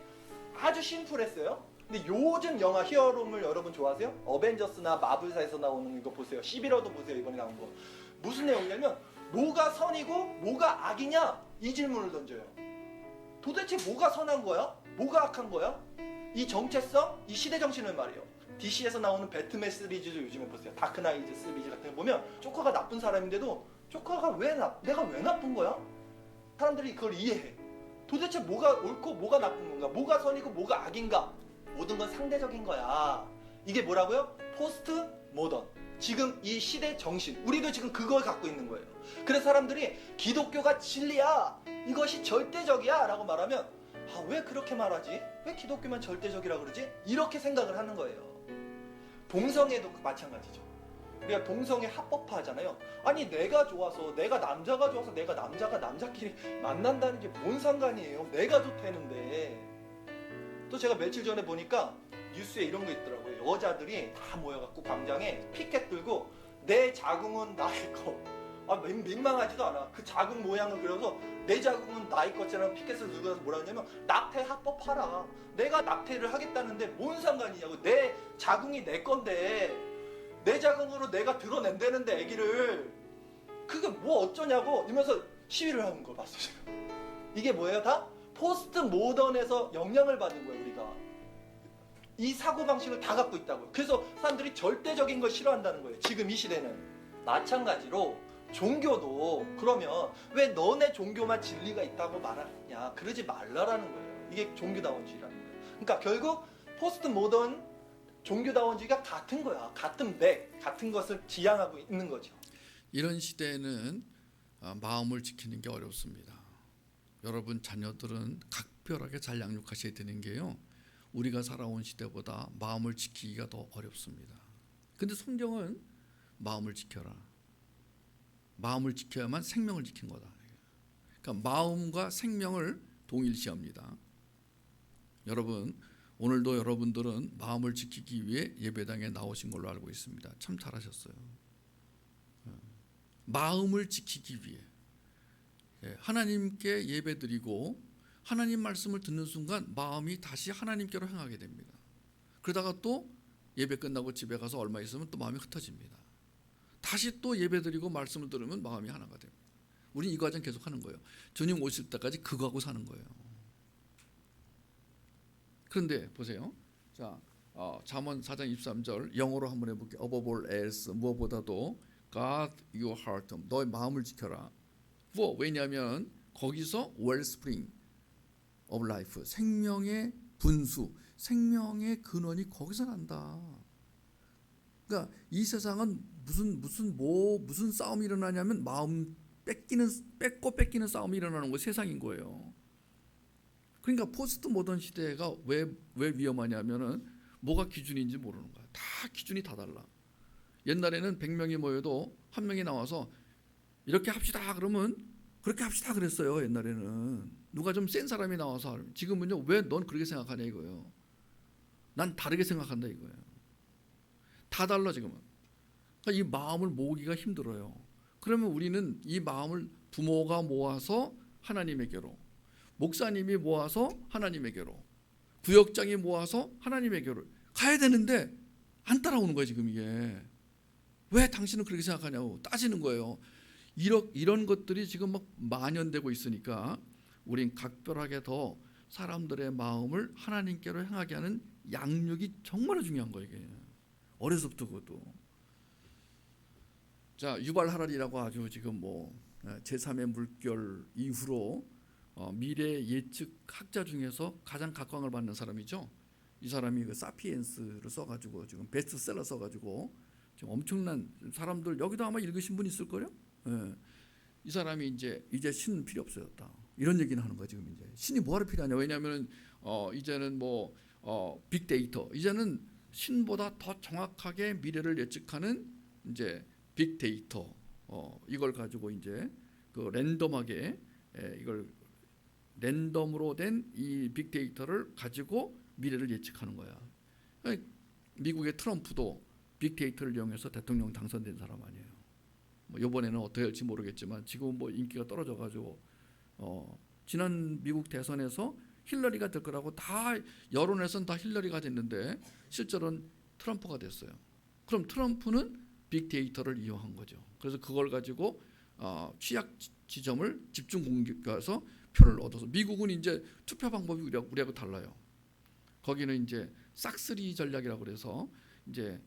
아주 심플했어요. 근데 요즘 영화 히어로물 여러분 좋아하세요? 어벤져스나 마블사에서 나오는 이거 보세요. 11호도 보세요. 이번에 나온 거. 무슨 내용이냐면 뭐가 선이고 뭐가 악이냐? 이 질문을 던져요. 도대체 뭐가 선한 거야? 뭐가 악한 거야? 이 정체성, 이 시대 정신을 말이에요. DC에서 나오는 배트맨 시리즈도 요즘에 보세요. 다크나이트 시리즈 같은 거 보면 조커가 나쁜 사람인데도 조커가 내가 왜 나쁜 거야? 사람들이 그걸 이해해. 도대체 뭐가 옳고 뭐가 나쁜 건가? 뭐가 선이고 뭐가 악인가? 모든 건 상대적인 거야. 이게 뭐라고요? 포스트 모던. 지금 이 시대 정신. 우리도 지금 그걸 갖고 있는 거예요. 그래서 사람들이 기독교가 진리야. 이것이 절대적이야. 라고 말하면 왜 그렇게 말하지? 왜 기독교만 절대적이라 그러지? 이렇게 생각을 하는 거예요. 동성애도 마찬가지죠. 우리가 동성애 합법화하잖아요. 아니 내가 좋아서 내가 남자가 좋아서 내가 남자가 남자끼리 만난다는 게 뭔 상관이에요. 내가 좋다는데. 또 제가 며칠 전에 보니까 뉴스에 이런 거 있더라고요. 여자들이 다 모여갖고 광장에 피켓 들고 내 자궁은 나의 거. 아 민망하지도 않아. 그 자궁 모양을 그려서 내 자궁은 나의 것처럼 피켓을 들고 가서 뭐라 하냐면 낙태 합법하라. 내가 낙태를 하겠다는데 뭔 상관이냐고. 내 자궁이 내 건데 내 자궁으로 내가 드러낸다는데 아기를 그게 뭐 어쩌냐고 이러면서 시위를 하는 걸 봤어요. 제가. 이게 뭐예요? 다 포스트 모던에서 영향을 받은 거예요. 우리가 이 사고방식을 다 갖고 있다고요. 그래서 사람들이 절대적인 걸 싫어한다는 거예요. 지금 이 시대는. 마찬가지로 종교도 그러면 왜 너네 종교만 진리가 있다고 말하냐, 그러지 말라라는 거예요. 이게 종교다원주의라는 거예요. 그러니까 결국 포스트 모던 종교다원주의가 같은 거야. 같은 맥, 같은 것을 지향하고 있는 거죠. 이런 시대에는 마음을 지키는 게 어렵습니다. 여러분 자녀들은 각별하게 잘 양육하셔야 되는 게요, 우리가 살아온 시대보다 마음을 지키기가 더 어렵습니다. 근데 성경은 마음을 지켜라, 마음을 지켜야만 생명을 지킨 거다. 그러니까 마음과 생명을 동일시합니다. 여러분, 오늘도 여러분들은 마음을 지키기 위해 예배당에 나오신 걸로 알고 있습니다. 참 잘하셨어요. 마음을 지키기 위해 하나님께 예배드리고 하나님 말씀을 듣는 순간 마음이 다시 하나님께로 향하게 됩니다. 그러다가 또 예배 끝나고 집에 가서 얼마 있으면 또 마음이 흩어집니다. 다시 또 예배드리고 말씀을 들으면 마음이 하나가 됩니다. 우리는 이 과정 계속 하는 거예요. 주님 오실 때까지 그거 하고 사는 거예요. 그런데 보세요. 자, 잠언 4장 23절 영어로 한번 해볼게요. Above all else, 무엇보다도 God your heart, 너의 마음을 지켜라. 왜냐하면 거기서 wellspring of life, 생명의 분수, 생명의 근원이 거기서 난다. 그러니까 이 세상은 무슨 싸움이 일어나냐면 마음 뺏고 뺏기는 싸움이 일어나는 거 세상인 거예요. 그러니까 포스트 모던 시대가 왜 위험하냐면은 뭐가 기준인지 모르는 거야. 다 기준이 다 달라. 옛날에는 100명이 모여도 한 명이 나와서 이렇게 합시다 그러면 그렇게 합시다 그랬어요. 옛날에는 누가 좀 센 사람이 나와서. 지금은요, 왜 넌 그렇게 생각하냐 이거예요. 난 다르게 생각한다 이거예요. 다 달라 지금은. 그러니까 이 마음을 모으기가 힘들어요. 그러면 우리는 이 마음을 부모가 모아서 하나님에게로, 목사님이 모아서 하나님에게로, 구역장이 모아서 하나님에게로 가야 되는데 안 따라오는 거예요. 지금 이게 왜 당신은 그렇게 생각하냐고 따지는 거예요. 이런 것들이 지금 막 만연되고 있으니까 우린 각별하게 더 사람들의 마음을 하나님께로 향하게 하는 양육이 정말 중요한 거예요. 이게 어려서부터. 그것도 자, 유발 하랄이라고 아주 지금 뭐 제3의 물결 이후로 미래 예측 학자 중에서 가장 각광을 받는 사람이죠. 이 사람이 그 사피엔스를 써가지고 지금 베스트셀러 써가지고 지금 엄청난 사람들 여기도 아마 읽으신 분 있을 거요. 이 사람이 이제 신 필요 없어졌다 이런 얘기는 하는 거야. 지금 이제 신이 뭐하러 필요하냐. 왜냐하면 이제는 뭐 빅데이터, 이제는 신보다 더 정확하게 미래를 예측하는 이제 빅데이터, 이걸 가지고 이제 그 랜덤하게 이걸 랜덤으로 된 이 빅데이터를 가지고 미래를 예측하는 거야. 미국의 트럼프도 빅데이터를 이용해서 대통령 당선된 사람 아니에요. 뭐 이번에는 어떻게 할지 모르겠지만 지금 뭐 인기가 떨어져가지고 지난 미국 대선에서 힐러리가 될 거라고 다 여론에서는 다 힐러리가 됐는데 실제로는 트럼프가 됐어요. 그럼 트럼프는 빅데이터를 이용한 거죠. 그래서 그걸 가지고 취약 지점을 집중 공격해서 표를 얻어서, 미국은 이제 투표 방법이 우리하고 달라요. 거기는 이제 싹쓸이 전략이라고 그래서 이제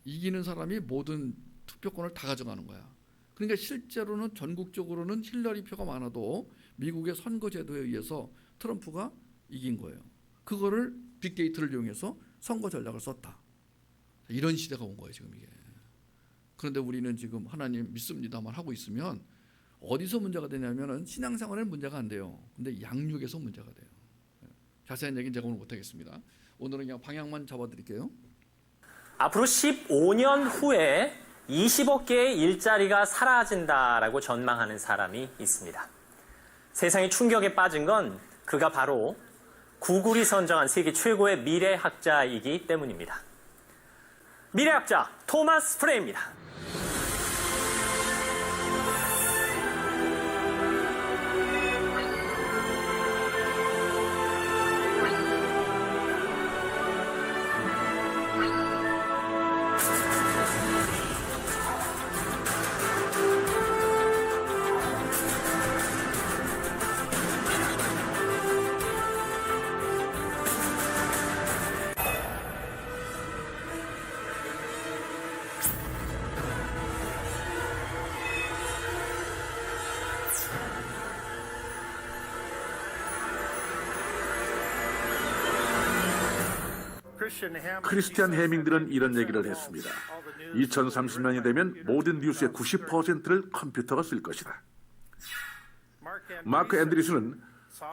이기는 사람이 모든 투표권을 다 가져가는 거야. 그러니까 실제로는 전국적으로는 힐러리 표가 많아도 미국의 선거제도에 의해서 트럼프가 이긴 거예요. 그거를 빅데이터를 이용해서 선거 전략을 썼다. 이런 시대가 온 거예요 지금 이게. 그런데 우리는 지금 하나님 믿습니다만 하고 있으면 어디서 문제가 되냐면은 신앙생활에 문제가 안 돼요. 근데 양육에서 문제가 돼요. 자세한 얘기는 제가 오늘 못하겠습니다. 오늘은 그냥 방향만 잡아드릴게요. 앞으로 15년 후에 20억 개의 일자리가 사라진다라고 전망하는 사람이 있습니다. 세상이 충격에 빠진 건 그가 바로 구글이 선정한 세계 최고의 미래학자이기 때문입니다. 미래학자 토마스 프레입니다. 크리스티안 해밍들은 이런 얘기를 했습니다. 2030년이 되면 모든 뉴스의 90%를 컴퓨터가 쓸 것이다. 마크 앤드리스는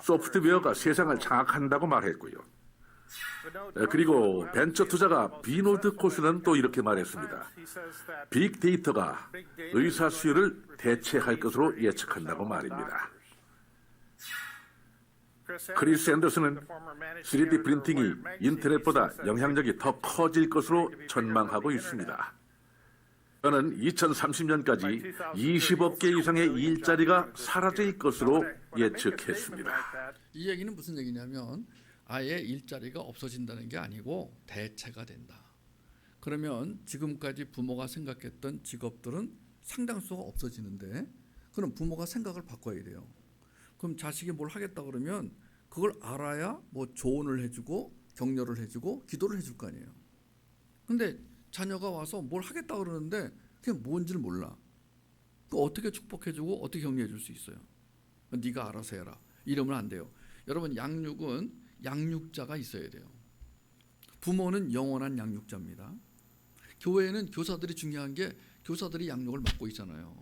소프트웨어가 세상을 장악한다고 말했고요. 그리고 벤처 투자가 비노드 코스는 또 이렇게 말했습니다. 빅데이터가 의사 수요를 대체할 것으로 예측한다고 말입니다. 크리스 앤더슨은 3D 프린팅이 인터넷보다 영향력이 더 커질 것으로 전망하고 있습니다. 저는 2030년까지 20억 개 이상의 일자리가 사라질 것으로 예측했습니다. 이 얘기는 무슨 얘기냐면 아예 일자리가 없어진다는 게 아니고 대체가 된다. 그러면 지금까지 부모가 생각했던 직업들은 상당수가 없어지는데 그럼 부모가 생각을 바꿔야 돼요. 그럼 자식이 뭘 하겠다 그러면 그걸 알아야 뭐 조언을 해주고 격려를 해주고 기도를 해줄 거 아니에요. 근데 자녀가 와서 뭘 하겠다 그러는데 그게 뭔지를 몰라. 그 어떻게 축복해주고 어떻게 격려해줄 수 있어요? 네가 알아서 해라. 이러면 안 돼요. 여러분 양육은 양육자가 있어야 돼요. 부모는 영원한 양육자입니다. 교회에는 교사들이 중요한 게 교사들이 양육을 맡고 있잖아요.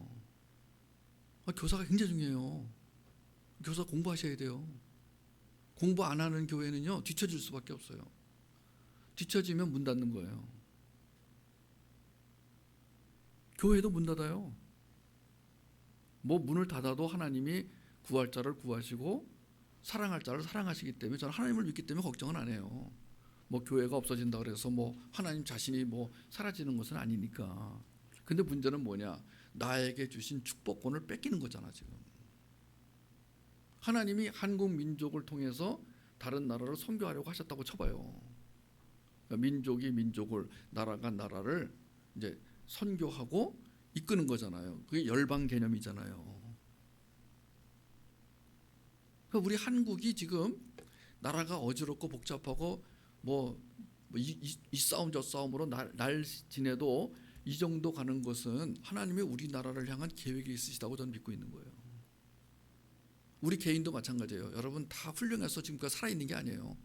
교사가 굉장히 중요해요. 교사 공부하셔야 돼요. 공부 안 하는 교회는요 뒤처질 수밖에 없어요. 뒤처지면 문 닫는 거예요. 교회도 문 닫아요. 뭐 문을 닫아도 하나님이 구할 자를 구하시고 사랑할 자를 사랑하시기 때문에 저는 하나님을 믿기 때문에 걱정은 안 해요. 뭐 교회가 없어진다 그래서 뭐 하나님 자신이 뭐 사라지는 것은 아니니까. 근데 문제는 뭐냐? 나에게 주신 축복권을 뺏기는 거잖아 지금. 하나님이 한국 민족을 통해서 다른 나라를 선교하려고 하셨다고 쳐봐요. 그러니까 민족이 민족을, 나라가 나라를 이제 선교하고 이끄는 거잖아요. 그게 열방 개념이잖아요. 그러니까 우리 한국이 지금 나라가 어지럽고 복잡하고 이 싸움 저 싸움으로 날 지내도 이 정도 가는 것은 하나님이 우리나라를 향한 계획이 있으시다고 저는 믿고 있는 거예요. 우리 개인도 마찬가지예요. 여러분 다 훌륭해서 지금까지 살아있는 게 아니에요.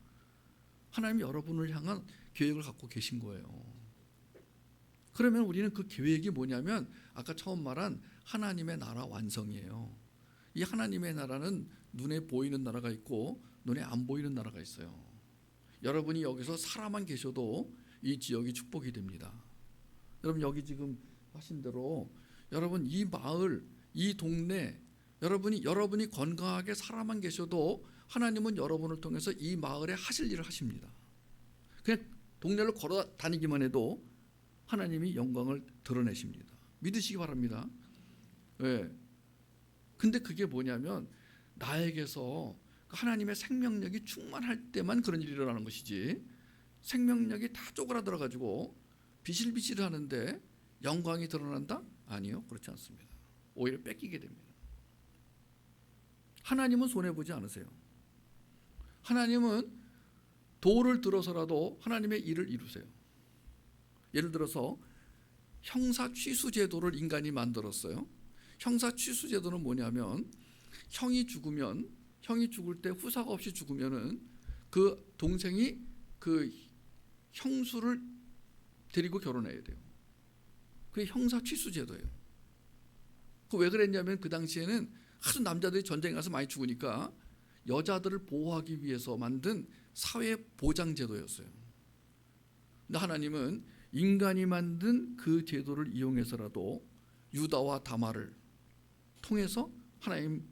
하나님이 여러분을 향한 계획을 갖고 계신 거예요. 그러면 우리는 그 계획이 뭐냐면 아까 처음 말한 하나님의 나라 완성이에요. 이 하나님의 나라는 눈에 보이는 나라가 있고 눈에 안 보이는 나라가 있어요. 여러분이 여기서 살아만 계셔도 이 지역이 축복이 됩니다. 여러분 여기 지금 하신 대로 여러분 이 마을, 이 동네 여러분이 건강하게 살아만 계셔도 하나님은 여러분을 통해서 이 마을에 하실 일을 하십니다. 그냥 동네를 걸어 다니기만 해도 하나님이 영광을 드러내십니다. 믿으시기 바랍니다. 네. 근데 그게 뭐냐면 나에게서 하나님의 생명력이 충만할 때만 그런 일이 일어나는 것이지 생명력이 다 쪼그라들어 가지고 비실비실 하는데 영광이 드러난다? 아니요. 그렇지 않습니다. 오히려 뺏기게 됩니다. 하나님은 손해보지 않으세요. 하나님은 도를 들어서라도 하나님의 일을 이루세요. 예를 들어서 형사 취수 제도를 인간이 만들었어요. 형사 취수 제도는 뭐냐면 형이 죽을 때 후사가 없이 죽으면은 그 동생이 그 형수를 데리고 결혼해야 돼요. 그게 형사 취수 제도예요. 그 왜 그랬냐면 그 당시에는 하도 남자들이 전쟁에 가서 많이 죽으니까 여자들을 보호하기 위해서 만든 사회 보장 제도였어요. 근데 하나님은 인간이 만든 그 제도를 이용해서라도 유다와 다말을 통해서 하나님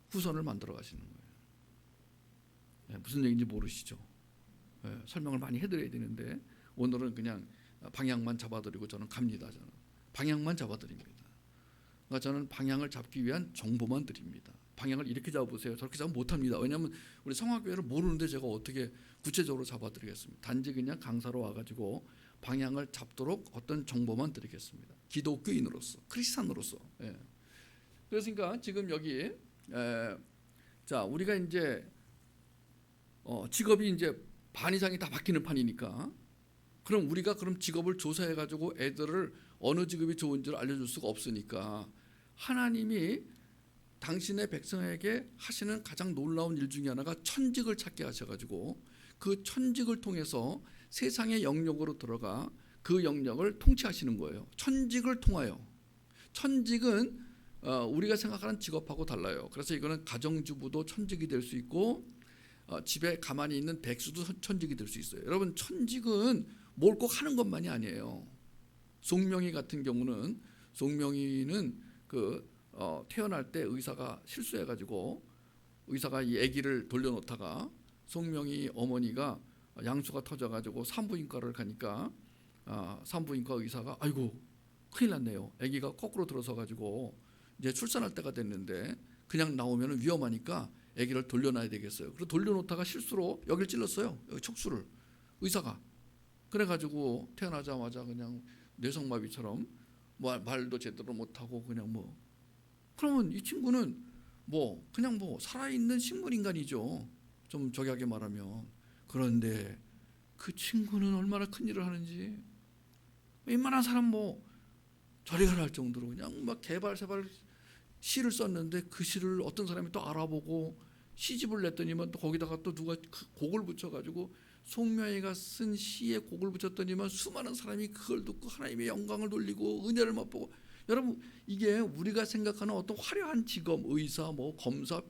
후손을 만들어 가시는 거예요. 무슨 얘기인지 모르시죠? 설명을 많이 해드려야 되는데 오늘은 그냥 방향만 잡아드리고 저는 갑니다. 저는 방향만 잡아드립니다. 그러니까 저는 방향을 잡기 위한 정보만 드립니다. 방향을 이렇게 잡아보세요. 저렇게 잡으면 못합니다. 왜냐하면 우리 성화교회를 모르는데 제가 어떻게 구체적으로 잡아드리겠습니다. 단지 그냥 강사로 와가지고 방향을 잡도록 어떤 정보만 드리겠습니다. 기독교인으로서, 크리스찬으로서. 그러니까 지금 여기 자 우리가 이제 직업이 이제 반 이상이 다 바뀌는 판이니까 그럼 우리가 그럼 직업을 조사해가지고 애들을 어느 직업이 좋은지를 알려줄 수가 없으니까 하나님이 당신의 백성에게 하시는 가장 놀라운 일 중에 하나가 천직을 찾게 하셔가지고 그 천직을 통해서 세상의 영역으로 들어가 그 영역을 통치하시는 거예요. 천직을 통하여. 천직은 우리가 생각하는 직업하고 달라요. 그래서 이거는 가정주부도 천직이 될 수 있고 집에 가만히 있는 백수도 천직이 될 수 있어요. 여러분 천직은 뭘 꼭 하는 것만이 아니에요. 송명희 같은 경우는 송명희는 태어날 때 의사가 실수해가지고 의사가 이 아기를 돌려놓다가 송명희 어머니가 양수가 터져가지고 산부인과를 가니까 산부인과 의사가 아이고 큰일 났네요. 아기가 거꾸로 들어서가지고 이제 출산할 때가 됐는데 그냥 나오면 위험하니까 아기를 돌려놔야 되겠어요. 그래서 돌려놓다가 실수로 여기를 찔렀어요. 여기 척수를 의사가. 그래가지고 태어나자마자 그냥 뇌성마비처럼 말도 제대로 못하고 그냥 그러면 이 친구는 그냥 살아있는 식물인간이죠. 좀 저기하게 말하면. 그런데 그 친구는 얼마나 큰 일을 하는지 웬만한 사람 저리 가라 할 정도로 그냥 막 개발세발 시를 썼는데 그 시를 어떤 사람이 또 알아보고 시집을 냈더니만 또 거기다가 또 누가 곡을 붙여가지고 송명희가 쓴 시에 곡을 붙였더니만 수많은 사람이 그걸 듣고 하나님의 영광을 돌리고 은혜를 맛보고. 여러분 이게 우리가 생각하는 어떤 화려한 직업, 의사, 검사,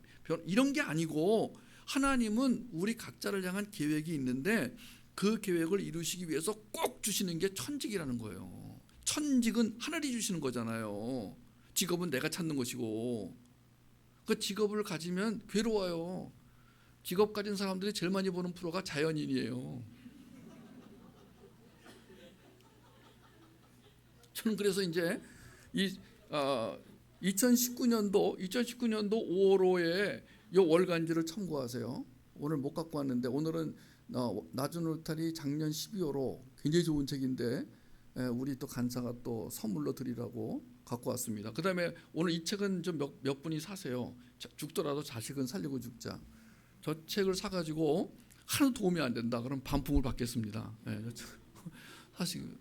이런 게 아니고 하나님은 우리 각자를 향한 계획이 있는데 그 계획을 이루시기 위해서 꼭 주시는 게 천직이라는 거예요. 천직은 하늘이 주시는 거잖아요. 직업은 내가 찾는 것이고 그 직업을 가지면 괴로워요. 직업 가진 사람들이 제일 많이 보는 프로가 자연인이에요. 저는 그래서 이제 2019년도 5월호에 이 월간지를 참고하세요. 오늘 못 갖고 왔는데 오늘은 낮은 울타리 작년 12월호 굉장히 좋은 책인데 우리 또 간사가 또 선물로 드리라고 갖고 왔습니다. 그 다음에 오늘 이 책은 좀 몇 분이 사세요. 죽더라도 자식은 살리고 죽자. 저 책을 사가지고 하나도 도움이 안 된다. 그럼 반품을 받겠습니다. 사실.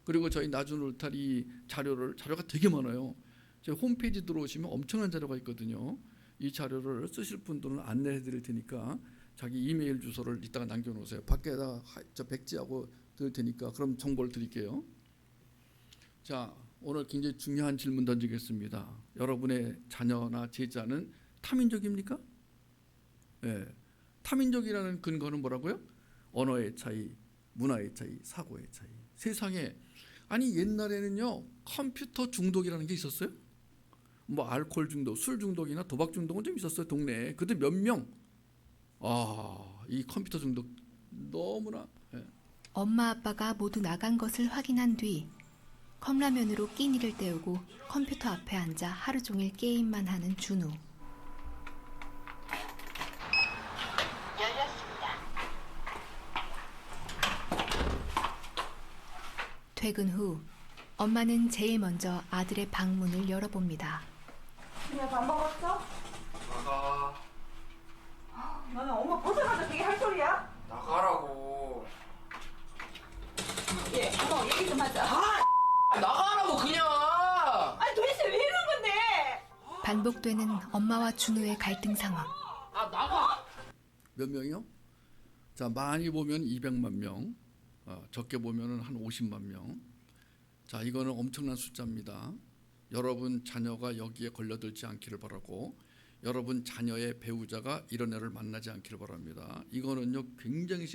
그리고 저희 낮은 울타리 자료가 되게 많아요. 저희 홈페이지 들어오시면 엄청난 자료가 있거든요. 이 자료를 쓰실 분들은 안내해 드릴 테니까 자기 이메일 주소를 이따가 남겨놓으세요. 밖에다 저 백지하고 드릴 테니까 그럼 정보를 드릴게요. 자, 오늘 굉장히 중요한 질문 던지겠습니다. 여러분의 자녀나 제자는 타민족입니까? 네. 타민족이라는 근거는 뭐라고요? 언어의 차이, 문화의 차이, 사고의 차이. 세상에 옛날에는요 컴퓨터 중독이라는 게 있었어요. 알코올 중독, 술 중독이나 도박 중독은 좀 있었어요 동네에. 근데 몇 명? 이 컴퓨터 중독 너무나. 엄마 아빠가 모두 나간 것을 확인한 뒤 컵라면으로 끼니를 때우고 컴퓨터 앞에 앉아 하루 종일 게임만 하는 준우. 퇴근 후 엄마는 제일 먼저 아들의 방문을 열어봅니다. 그냥 밥 먹었어? 나가. 너는 엄마 보자마자 되게 할 소리야? 나가라고. 예, 엄마 얘기 좀 하자. 나가라고 그냥. 아니 도대체 왜 이러는 건데? 반복되는 엄마와 준우의 갈등 상황. 나가. 몇 명이요? 자, 많이 보면 200만 명, 적게 보면은 한 50만 명. 자, 이거는 엄청난 숫자입니다. 여러분 자녀가 여기에 걸려들지 않기를 바라고, 여러분 자녀의 배우자가 이런 애를 만나지 않기를 바랍니다. 이거는요 굉장히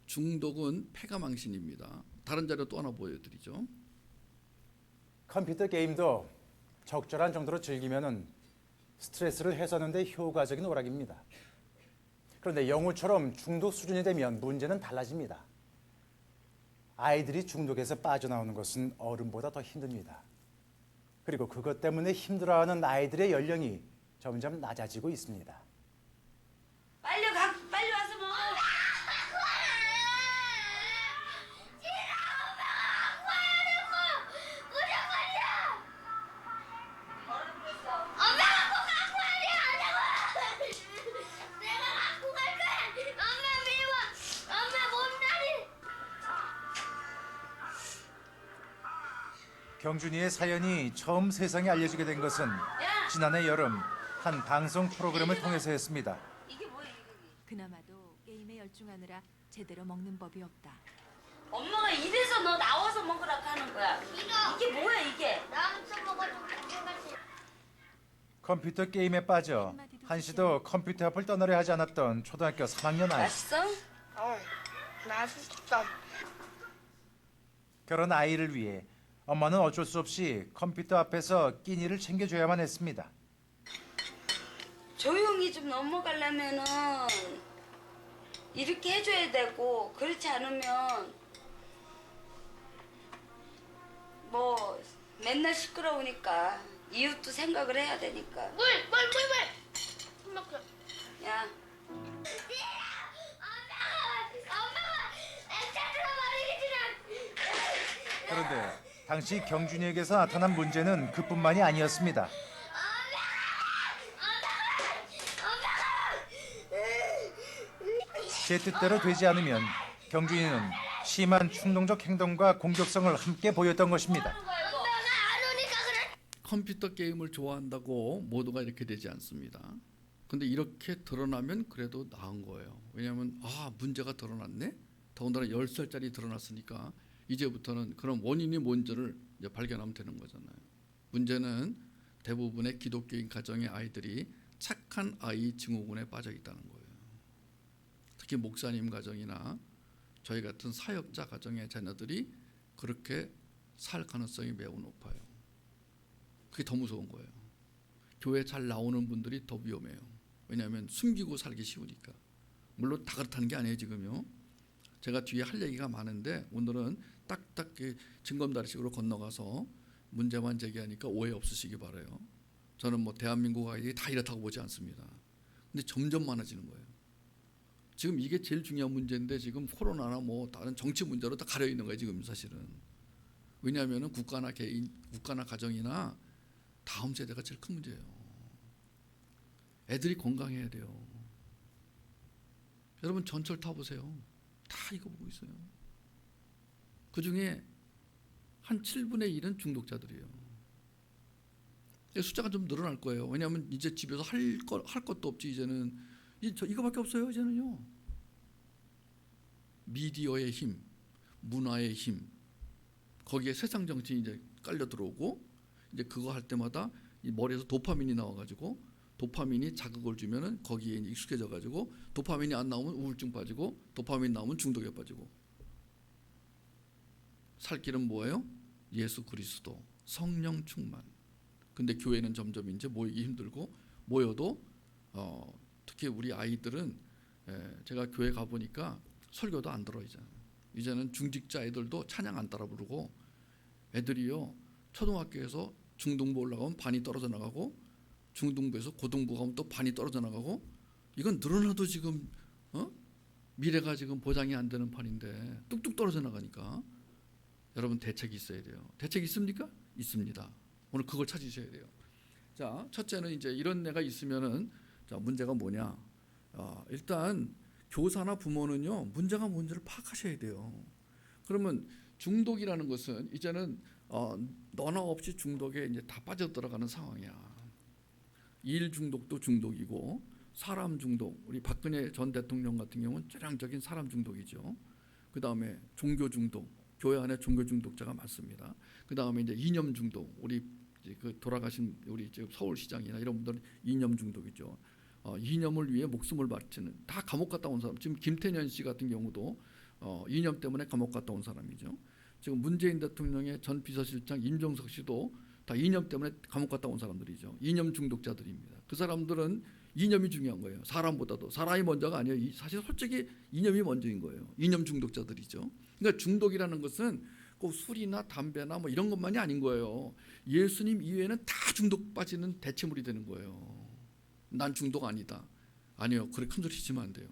중독은 폐가망신입니다. 다른 자료 또 하나 보여드리죠. 컴퓨터 게임도 적절한 정도로 즐기면은 스트레스를 해소하는 데 효과적인 오락입니다. 그런데 영우처럼 중독 수준이 되면 문제는 달라집니다. 아이들이 중독에서 빠져나오는 것은 어른보다 더 힘듭니다. 그리고 그것 때문에 힘들어하는 아이들의 연령이 점점 낮아지고 있습니다. 빨리 와서 먹어. 경준이의 사연이 처음 세상에 알려지게 된 것은 지난해 여름 한 방송 프로그램을 통해서였습니다. 그나마도 게임에 열중하느라 제대로 먹는 법이 없다. 엄마가 이래서 너 나와서 먹으라고 하는 거야. 이게 뭐야 이게? 나는 좀 먹어줘. 컴퓨터 게임에 빠져 한시도 컴퓨터 앞을 떠나려 하지 않았던 초등학교 3학년 아이. 맛있어? 맛있어. 그런 아이를 위해 엄마는 어쩔 수 없이 컴퓨터 앞에서 끼니를 챙겨줘야만 했습니다. 조용히 좀 넘어가려면은 이렇게 해줘야 되고 그렇지 않으면 뭐 맨날 시끄러우니까 이웃도 생각을 해야 되니까. 물. 야. 그런데 당시 경준이에게서 나타난 문제는 그뿐만이 아니었습니다. 제 뜻대로 되지 않으면 경준이는 심한 충동적 행동과 공격성을 함께 보였던 것입니다. 컴퓨터 게임을 좋아한다고 모두가 이렇게 되지 않습니다. 근데 이렇게 드러나면 그래도 나은 거예요. 왜냐하면 문제가 드러났네. 더군다나 10살짜리 드러났으니까 이제부터는 그런 원인이 뭔지를 이제 발견하면 되는 거잖아요. 문제는 대부분의 기독교인 가정의 아이들이 착한 아이 증후군에 빠져 있다는 거예요. 특히 목사님 가정이나 저희 같은 사역자 가정의 자녀들이 그렇게 살 가능성이 매우 높아요. 그게 더 무서운 거예요. 교회 잘 나오는 분들이 더 위험해요. 왜냐하면 숨기고 살기 쉬우니까. 물론 다 그렇다는 게 아니에요 지금요. 제가 뒤에 할 얘기가 많은데 오늘은 딱딱 징검다리식으로 건너가서 문제만 제기하니까 오해 없으시기 바라요. 저는 뭐 대한민국 아이들이 다 이렇다고 보지 않습니다. 근데 점점 많아지는 거예요. 지금 이게 제일 중요한 문제인데 지금 코로나나 뭐 다른 정치 문제로 다 가려 있는 거예요 지금 사실은. 왜냐하면 국가나 개인, 국가나 가정이나 다음 세대가 제일 큰 문제예요. 애들이 건강해야 돼요. 여러분 전철 타보세요. 다 이거 보고 있어요. 그중에 한 7분의 1은 중독자들이에요. 숫자가 좀 늘어날 거예요. 왜냐하면 이제 집에서 할 것도 없지. 이제는 이거밖에 없어요. 이제는요. 미디어의 힘, 문화의 힘, 거기에 세상 정신이 이제 깔려 들어오고 이제 그거 할 때마다 이 머리에서 도파민이 나와가지고 도파민이 자극을 주면은 거기에 익숙해져가지고 도파민이 안 나오면 우울증 빠지고 도파민 나오면 중독에 빠지고. 살 길은 뭐예요? 예수 그리스도, 성령 충만. 근데 교회는 점점 이제 모이기 힘들고 모여도 특히 우리 아이들은 제가 교회 가 보니까 설교도 안 들어 이제는 중직자 애들도 찬양 안 따라 부르고 애들이요 초등학교에서 중등부 올라가면 반이 떨어져 나가고 중등부에서 고등부 가면 또 반이 떨어져 나가고 이건 늘어나도 지금 미래가 지금 보장이 안 되는 판인데 뚝뚝 떨어져 나가니까 여러분 대책이 있어야 돼요. 대책 있습니까? 있습니다. 오늘 그걸 찾으셔야 돼요. 자, 첫째는 이제 이런 애가 있으면은 자 문제가 뭐냐? 일단 교사나 부모는요 문제가 뭔지를 파악하셔야 돼요. 그러면 중독이라는 것은 이제는 너나 없이 중독에 이제 다 빠져 들어가는 상황이야. 일 중독도 중독이고 사람 중독, 우리 박근혜 전 대통령 같은 경우는 전형적인 사람 중독이죠. 그 다음에 종교 중독, 교회 안에 종교 중독자가 많습니다. 그 다음에 이제 이념 중독, 우리 그 돌아가신 우리 서울시장이나 이런 분들은 이념 중독이죠. 이념을 위해 목숨을 바치는 다 감옥 갔다 온 사람. 지금 김태년 씨 같은 경우도 이념 때문에 감옥 갔다 온 사람이죠. 지금 문재인 대통령의 전 비서실장 임종석 씨도 다 이념 때문에 감옥 갔다 온 사람들이죠. 이념 중독자들입니다. 그 사람들은 이념이 중요한 거예요. 사람보다도. 사람이 먼저가 아니에요. 사실 솔직히 이념이 먼저인 거예요. 이념 중독자들이죠. 그러니까 중독이라는 것은 꼭 술이나 담배나 뭐 이런 것만이 아닌 거예요. 예수님 이외에는 다 중독 빠지는 대체물이 되는 거예요. 난 중독 아니다. 아니요. 그렇게 큰 소리 치면 안 돼요.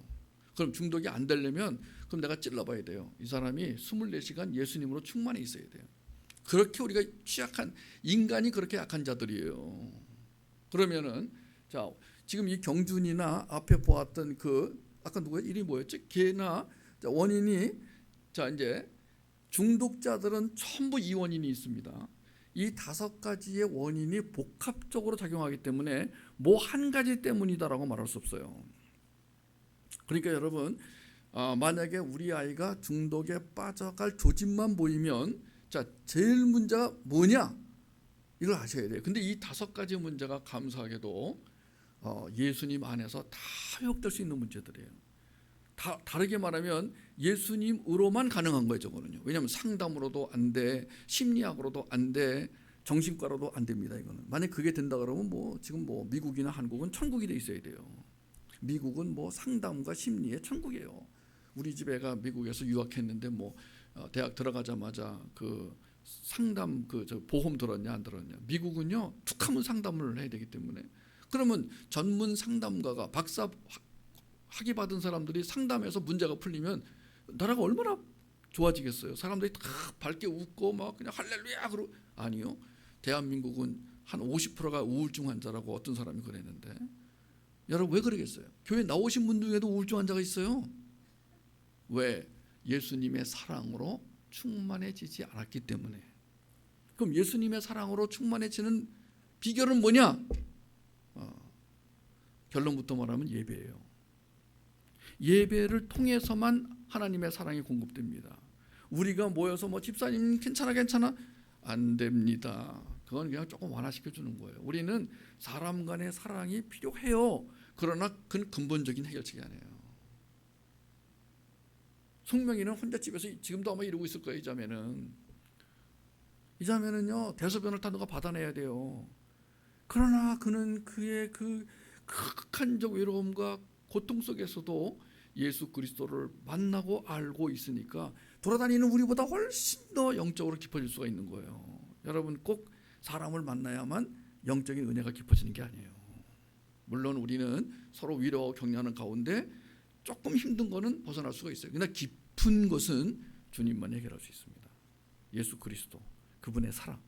그럼 중독이 안 되려면 그럼 내가 찔러봐야 돼요. 이 사람이 24시간 예수님으로 충만해 있어야 돼요. 그렇게 우리가 취약한 인간이 그렇게 약한 자들이에요. 그러면은 자 지금 이 경준이나 앞에 보았던 그 아까 누가 이름이 뭐였지? 걔나 원인이 자 이제 중독자들은 전부 이 원인이 있습니다. 이 5가지의 원인이 복합적으로 작용하기 때문에 뭐 한 가지 때문이다라고 말할 수 없어요. 그러니까 여러분 만약에 우리 아이가 중독에 빠져갈 조짐만 보이면 자 제일 문제가 뭐냐 이걸 아셔야 돼요. 근데 이 5가지 문제가 감사하게도 예수님 안에서 다 회복될 수 있는 문제들이에요. 다르게 말하면 예수님으로만 가능한 거예요. 저거는요. 왜냐하면 상담으로도 안 돼, 심리학으로도 안 돼, 정신과로도 안 됩니다. 이거는 만약 그게 된다 그러면 뭐 지금 뭐 미국이나 한국은 천국이 돼 있어야 돼요. 미국은 뭐 상담과 심리의 천국이에요. 우리 집 애가 미국에서 유학했는데 뭐 대학 들어가자마자 그 상담 그 저 보험 들었냐 안 들었냐. 미국은요 툭하면 상담을 해야 되기 때문에 그러면 전문 상담가가 박사 학위 받은 사람들이 상담해서 문제가 풀리면 나라가 얼마나 좋아지겠어요. 사람들이 다 밝게 웃고 막 그냥 할렐루야 그러고 아니요. 대한민국은 한 50%가 우울증 환자라고 어떤 사람이 그랬는데 여러분 왜 그러겠어요? 교회 나오신 분 중에도 우울증 환자가 있어요. 왜? 예수님의 사랑으로 충만해지지 않았기 때문에. 그럼 예수님의 사랑으로 충만해지는 비결은 뭐냐? 결론부터 말하면 예배예요. 예배를 통해서만 하나님의 사랑이 공급됩니다. 우리가 모여서 뭐 집사님 괜찮아 안 됩니다. 그건 그냥 조금 완화시켜 주는 거예요. 우리는 사람 간의 사랑이 필요해요. 그러나 그건 근본적인 해결책이 아니에요. 송명이는 혼자 집에서 지금도 아마 이러고 있을 거예요. 이 자매는요 대소변을 다 누가 받아내야 돼요. 그러나 그는 그의 그 극한적 외로움과 고통 속에서도 예수 그리스도를 만나고 알고 있으니까 돌아다니는 우리보다 훨씬 더 영적으로 깊어질 수가 있는 거예요. 여러분 꼭 사람을 만나야만 영적인 은혜가 깊어지는 게 아니에요. 물론 우리는 서로 위로하고 격려하는 가운데 조금 힘든 거는 벗어날 수가 있어요. 그러나 깊은 것은 주님만 해결할 수 있습니다. 예수 그리스도 그분의 사랑.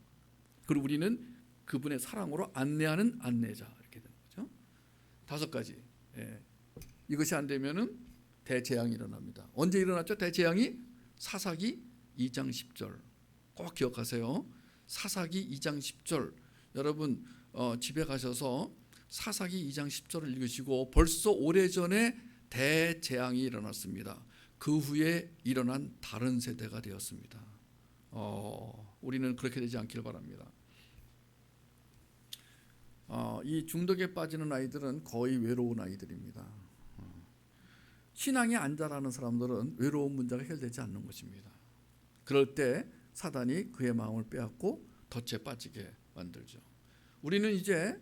그리고 우리는 그분의 사랑으로 안내하는 안내자 이렇게 되는 거죠. 5가지. 이것이 안 되면은 대재앙이 일어납니다. 언제 일어났죠? 대재앙이 사사기 2장 10절. 꼭 기억하세요. 사사기 2장 10절. 여러분 집에 가셔서 사사기 2장 10절을 읽으시고 벌써 오래전에 대재앙이 일어났습니다. 그 후에 일어난 다른 세대가 되었습니다. 우리는 그렇게 되지 않기를 바랍니다. 이 중독에 빠지는 아이들은 거의 외로운 아이들입니다. 신앙이 안 자라는 사람들은 외로운 문제가 해결되지 않는 것입니다. 그럴 때 사단이 그의 마음을 빼앗고 덫에 빠지게 만들죠. 우리는 이제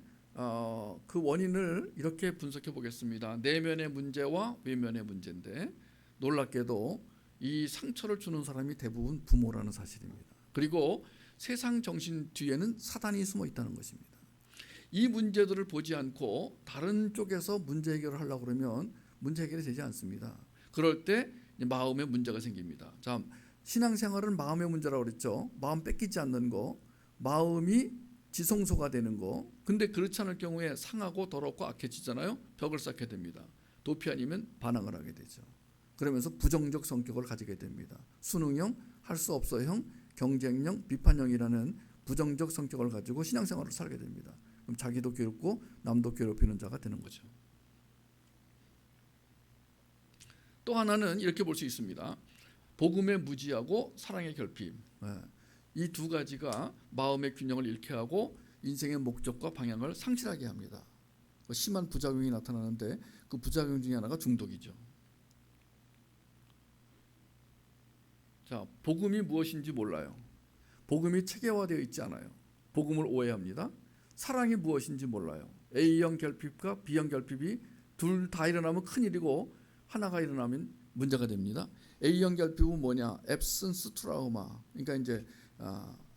그 원인을 이렇게 분석해 보겠습니다. 내면의 문제와 외면의 문제인데 놀랍게도 이 상처를 주는 사람이 대부분 부모라는 사실입니다. 그리고 세상 정신 뒤에는 사단이 숨어 있다는 것입니다. 이 문제들을 보지 않고 다른 쪽에서 문제 해결을 하려고 그러면 문제 해결이 되지 않습니다. 그럴 때 마음에 문제가 생깁니다. 자, 신앙생활은 마음의 문제라고 그랬죠. 마음 뺏기지 않는 거, 마음이 지성소가 되는 거. 근데 그렇지 않을 경우에 상하고 더럽고 악해지잖아요. 벽을 쌓게 됩니다. 도피 아니면 반항을 하게 되죠. 그러면서 부정적 성격을 가지게 됩니다. 수능형, 할 수 없어형, 경쟁형, 비판형이라는 부정적 성격을 가지고 신앙생활을 살게 됩니다. 그럼 자기도 괴롭고 남도 괴롭히는 자가 되는 거죠. 또 하나는 이렇게 볼 수 있습니다. 복음의 무지하고 사랑의 결핍. 이 2가지가 마음의 균형을 잃게 하고 인생의 목적과 방향을 상실하게 합니다. 심한 부작용이 나타나는데 그 부작용 중에 하나가 중독이죠. 자, 복음이 무엇인지 몰라요. 복음이 체계화되어 있지 않아요. 복음을 오해합니다. 사랑이 무엇인지 몰라요. A형 결핍과 B형 결핍이 둘 다 일어나면 큰일이고 하나가 일어나면 문제가 됩니다. A형 결핍은 뭐냐? absence 트라우마. 그러니까 이제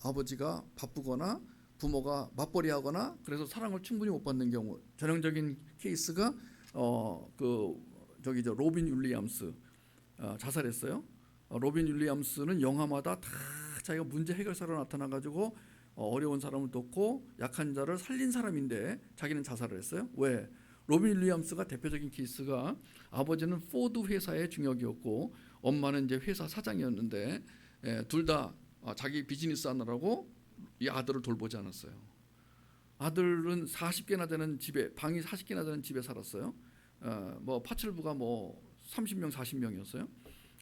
아버지가 바쁘거나 부모가 맞벌이하거나 그래서 사랑을 충분히 못 받는 경우. 전형적인 케이스가 로빈 윌리엄스 자살했어요. 로빈 윌리엄스는 영화마다 다 자기가 문제 해결사로 나타나가지고 어려운 사람을 돕고 약한 자를 살린 사람인데 자기는 자살을 했어요. 왜? 로빈 윌리엄스가 대표적인 케이스가 아버지는 포드 회사의 중역이었고 엄마는 이제 회사 사장이었는데 둘 다 자기 비즈니스 하느라고 이 아들을 돌보지 않았어요. 아들은 40개나 되는 집에 방이 40개나 되는 집에 살았어요. 뭐 파출부가 뭐 30명 40명이었어요.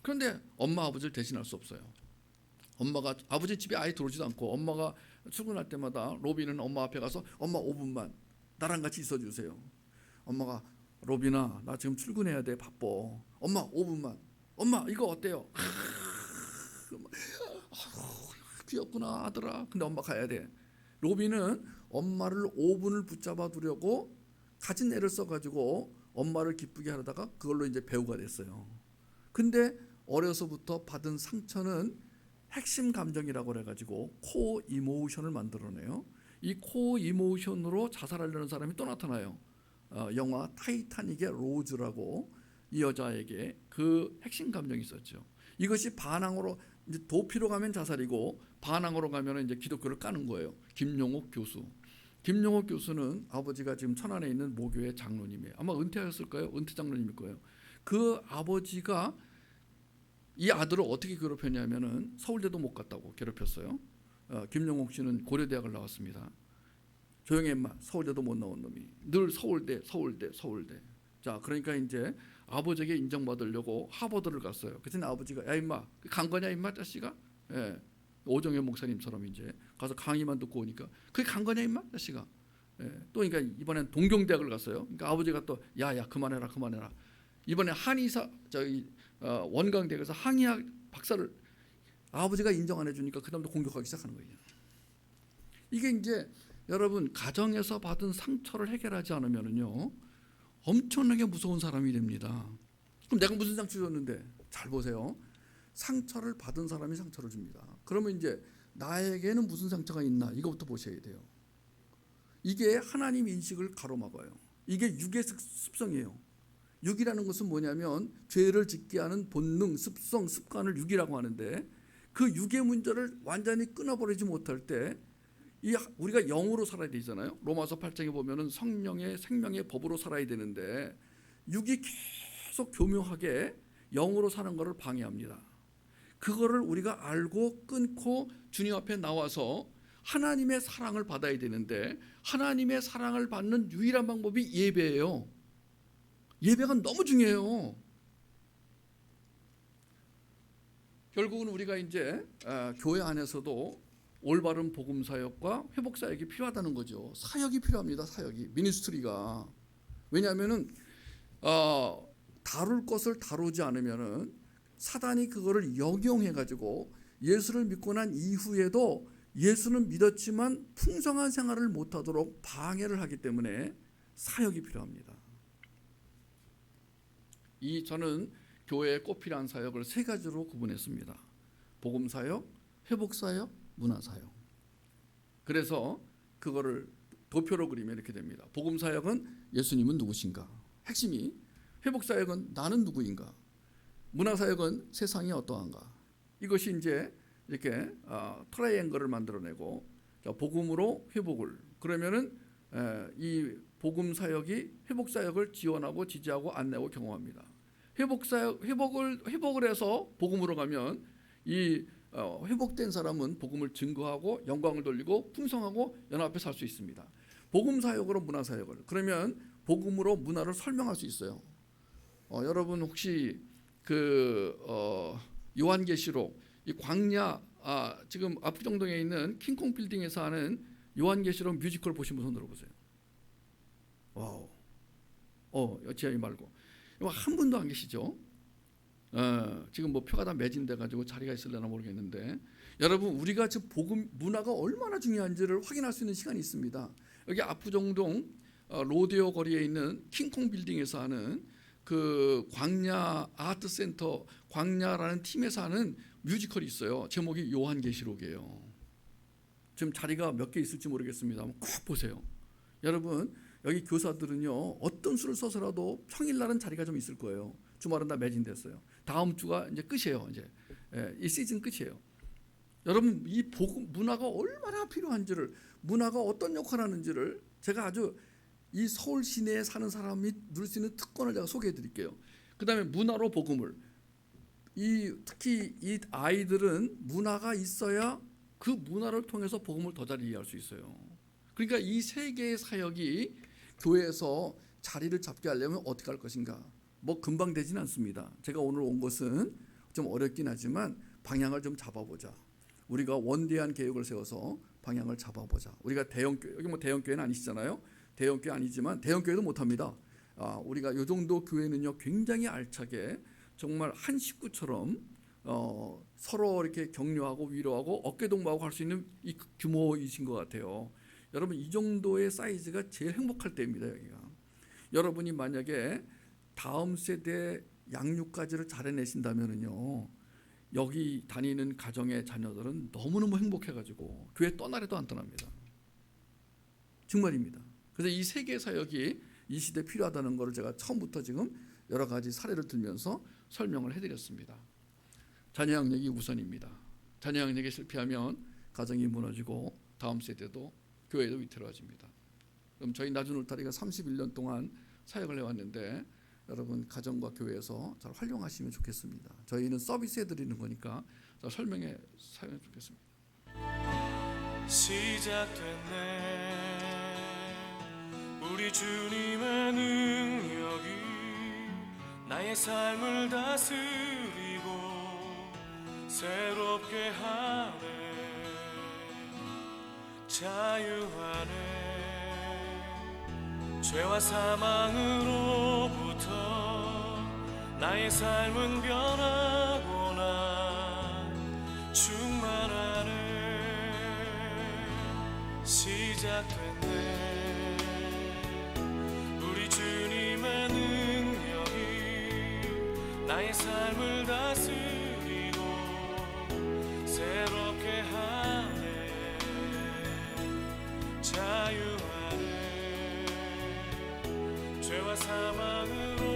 그런데 엄마 아버지를 대신할 수 없어요. 엄마가 아버지 집에 아예 들어오지도 않고 엄마가 출근할 때마다 로빈은 엄마 앞에 가서 엄마 5분만 나랑 같이 있어 주세요. 엄마가 로빈아 나 지금 출근해야 돼 바빠. 엄마 5분만. 엄마 이거 어때요? 귀엽구나 아들아. 근데 엄마 가야 돼. 로빈은 엄마를 5분을 붙잡아 두려고 가진 애를 써가지고 엄마를 기쁘게 하다가 그걸로 이제 배우가 됐어요. 근데 어려서부터 받은 상처는 핵심 감정이라고 해가지고 코어 이모션을 만들어내요. 이 코어 이모션으로 자살하려는 사람이 또 나타나요. 영화 타이타닉의 로즈라고 이 여자에게 그 핵심 감정이 있었죠. 이것이 반항으로 이제 도피로 가면 자살이고 반항으로 가면 이제 기독교를 까는 거예요. 김용옥 교수. 김용옥 교수는 아버지가 지금 천안에 있는 모교의 장로님이에요. 아마 은퇴하셨을까요? 은퇴 장로님일 거예요. 그 아버지가 이 아들을 어떻게 괴롭혔냐면은 서울대도 못 갔다고 괴롭혔어요. 김용옥 씨는 고려대학을 나왔습니다. 조용히 임마 서울대도 못 나온 놈이 늘 서울대. 자 그러니까 이제 아버지에게 인정받으려고 하버드를 갔어요. 그랬더니 아버지가 야 임마 간 거냐 임마 자식아? 예. 오정현 목사님처럼 이제 가서 강의만 듣고 오니까 그게 간 거냐 임마 자식아? 예. 또 그러니까 이번엔 동경대학을 갔어요. 그러니까 아버지가 또 야야 그만해라. 이번에 한의사 원광대학에서 항의학 박사를 아버지가 인정 안 해주니까 그 다음부터 공격하기 시작하는 거예요. 이게 이제 여러분 가정에서 받은 상처를 해결하지 않으면은요 엄청나게 무서운 사람이 됩니다. 그럼 내가 무슨 상처 줬는데? 잘 보세요. 상처를 받은 사람이 상처를 줍니다. 그러면 이제 나에게는 무슨 상처가 있나 이것부터 보셔야 돼요. 이게 하나님 인식을 가로막아요. 이게 육의 습성이에요. 육이라는 것은 뭐냐면 죄를 짓게 하는 본능, 습성, 습관을 육이라고 하는데 그 육의 문제를 완전히 끊어버리지 못할 때 우리가 영으로 살아야 되잖아요. 로마서 8장에 보면은 성령의 생명의 법으로 살아야 되는데 육이 계속 교묘하게 영으로 사는 것을 방해합니다. 그거를 우리가 알고 끊고 주님 앞에 나와서 하나님의 사랑을 받아야 되는데 하나님의 사랑을 받는 유일한 방법이 예배예요. 예배가 너무 중요해요. 결국은 우리가 이제 교회 안에서도 올바른 복음 사역과 회복 사역이 필요하다는 거죠. 사역이 필요합니다. 사역이 미니스트리가 왜냐하면은 다룰 것을 다루지 않으면은 사단이 그거를 역용해 가지고 예수를 믿고 난 이후에도 예수는 믿었지만 풍성한 생활을 못하도록 방해를 하기 때문에 사역이 필요합니다. 저는 교회에 꼭 필요한 사역을 세 가지로 구분했습니다. 복음 사역, 회복 사역, 문화 사역. 그래서 그거를 도표로 그리면 이렇게 됩니다. 복음 사역은 예수님은 누구신가? 핵심이 회복 사역은 나는 누구인가? 문화 사역은 세상이 어떠한가? 이것이 이제 이렇게 트라이앵글을 만들어내고 복음으로 회복을 그러면은 이 복음 사역이 회복 사역을 지원하고 지지하고 안내하고 경험합니다. 회복 사역 회복을 해서 복음으로 가면 이 회복된 사람은 복음을 증거하고 영광을 돌리고 풍성하고 연합해 살 수 있습니다. 복음 사역으로 문화 사역을 그러면 복음으로 문화를 설명할 수 있어요. 여러분 혹시 요한계시록 이 광야 지금 압구정동에 있는 킹콩 빌딩에서 하는 요한계시록 뮤지컬 보신 분 손 들어보세요. 와우. 지하이 말고 한 분도 안 계시죠? 지금 뭐 표가 다 매진돼 가지고 자리가 있을려나 모르겠는데 여러분 우리가 지금 복음 문화가 얼마나 중요한지를 확인할 수 있는 시간이 있습니다. 여기 압구정동 로데오 거리에 있는 킹콩 빌딩에서 하는 그 광야 아트 센터 광야라는 팀에서 하는 뮤지컬이 있어요. 제목이 요한계시록이에요. 지금 자리가 몇 개 있을지 모르겠습니다. 꼭 보세요. 여러분 여기 교사들은요 어떤 수를 써서라도 평일날은 자리가 좀 있을 거예요. 주말은 다 매진됐어요. 다음 주가 이제 끝이에요. 이제 이 시즌 끝이에요. 여러분 이 복음 문화가 얼마나 필요한지를 문화가 어떤 역할을 하는지를 제가 아주 이 서울 시내에 사는 사람이 누릴 수 있는 특권을 제가 소개해 드릴게요. 그 다음에 문화로 복음을 특히 이 아이들은 문화가 있어야 그 문화를 통해서 복음을 더 잘 이해할 수 있어요. 그러니까 이 세 개의 사역이 교회에서 자리를 잡게 하려면 어떻게 할 것인가 뭐 금방 되진 않습니다. 제가 오늘 온 것은 좀 어렵긴 하지만 방향을 좀 잡아보자. 우리가 원대한 계획을 세워서 방향을 잡아보자. 우리가 대형교회 여기 뭐 대형교회는 아니시잖아요. 대형교회 아니지만 대형교회도 못합니다. 우리가 이 정도 교회는요 굉장히 알차게 정말 한 식구처럼 서로 이렇게 격려하고 위로하고 어깨동무하고 할 수 있는 이 규모이신 것 같아요. 여러분 이 정도의 사이즈가 제일 행복할 때입니다. 여기가 여러분이 만약에 다음 세대 양육까지를 잘 해내신다면은요 여기 다니는 가정의 자녀들은 너무너무 행복해가지고 교회 떠나래도 안 떠납니다. 정말입니다. 그래서 이 세계 사역이 이 시대에 필요하다는 것을 제가 처음부터 지금 여러 가지 사례를 들면서 설명을 해드렸습니다. 자녀 양육이 우선입니다. 자녀 양육에 실패하면 가정이 무너지고 다음 세대도 교회도 위태로워집니다. 그럼 저희 낮은 울타리가 31년 동안 사역을 해왔는데 여러분 가정과 교회에서 잘 활용하시면 좋겠습니다. 저희는 서비스해드리는 거니까 잘 설명해 주시면 좋겠습니다. 시작됐네 우리 주님의 능력이 나의 삶을 다스리고 새롭게 하네 자유하네 죄와 사망으로부터 나의 삶은 변하고나 충만하네 시작됐네 우리 주님의 능력이 나의 삶을 다스리고 새롭게 하네 자유하네 죄와 사망으로부터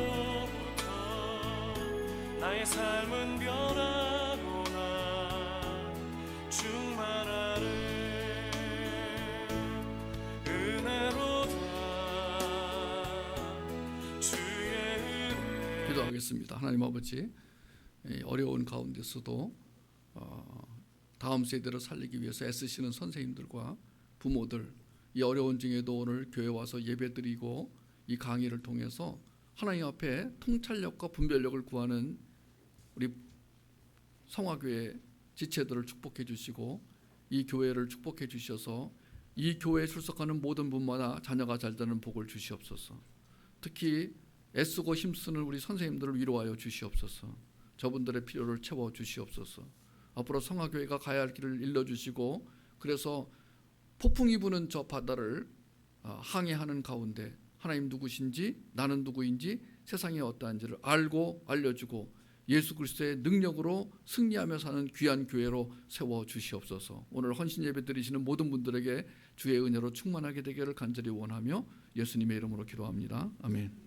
나의 삶은 변하고나 충만하네 은혜로다 주의 은혜 기도하겠습니다. 하나님 아버지 어려운 가운데서도 다음 세대를 살리기 위해서 애쓰시는 선생님들과 부모들 이 어려운 중에도 오늘 교회 와서 예배드리고 이 강의를 통해서 하나님 앞에 통찰력과 분별력을 구하는 우리 성화교회 지체들을 축복해 주시고 이 교회를 축복해 주셔서 이 교회에 출석하는 모든 분마다 자녀가 잘 되는 복을 주시옵소서. 특히 애쓰고 힘쓰는 우리 선생님들을 위로하여 주시옵소서. 저분들의 필요를 채워 주시옵소서. 앞으로 성화교회가 가야 할 길을 일러주시고 그래서 폭풍이 부는 저 바다를 항해하는 가운데 하나님 누구신지 나는 누구인지 세상이 어떠한지를 알고 알려주고 예수 그리스도의 능력으로 승리하며 사는 귀한 교회로 세워주시옵소서. 오늘 헌신 예배 드리시는 모든 분들에게 주의 은혜로 충만하게 되기를 간절히 원하며 예수님의 이름으로 기도합니다. 아멘.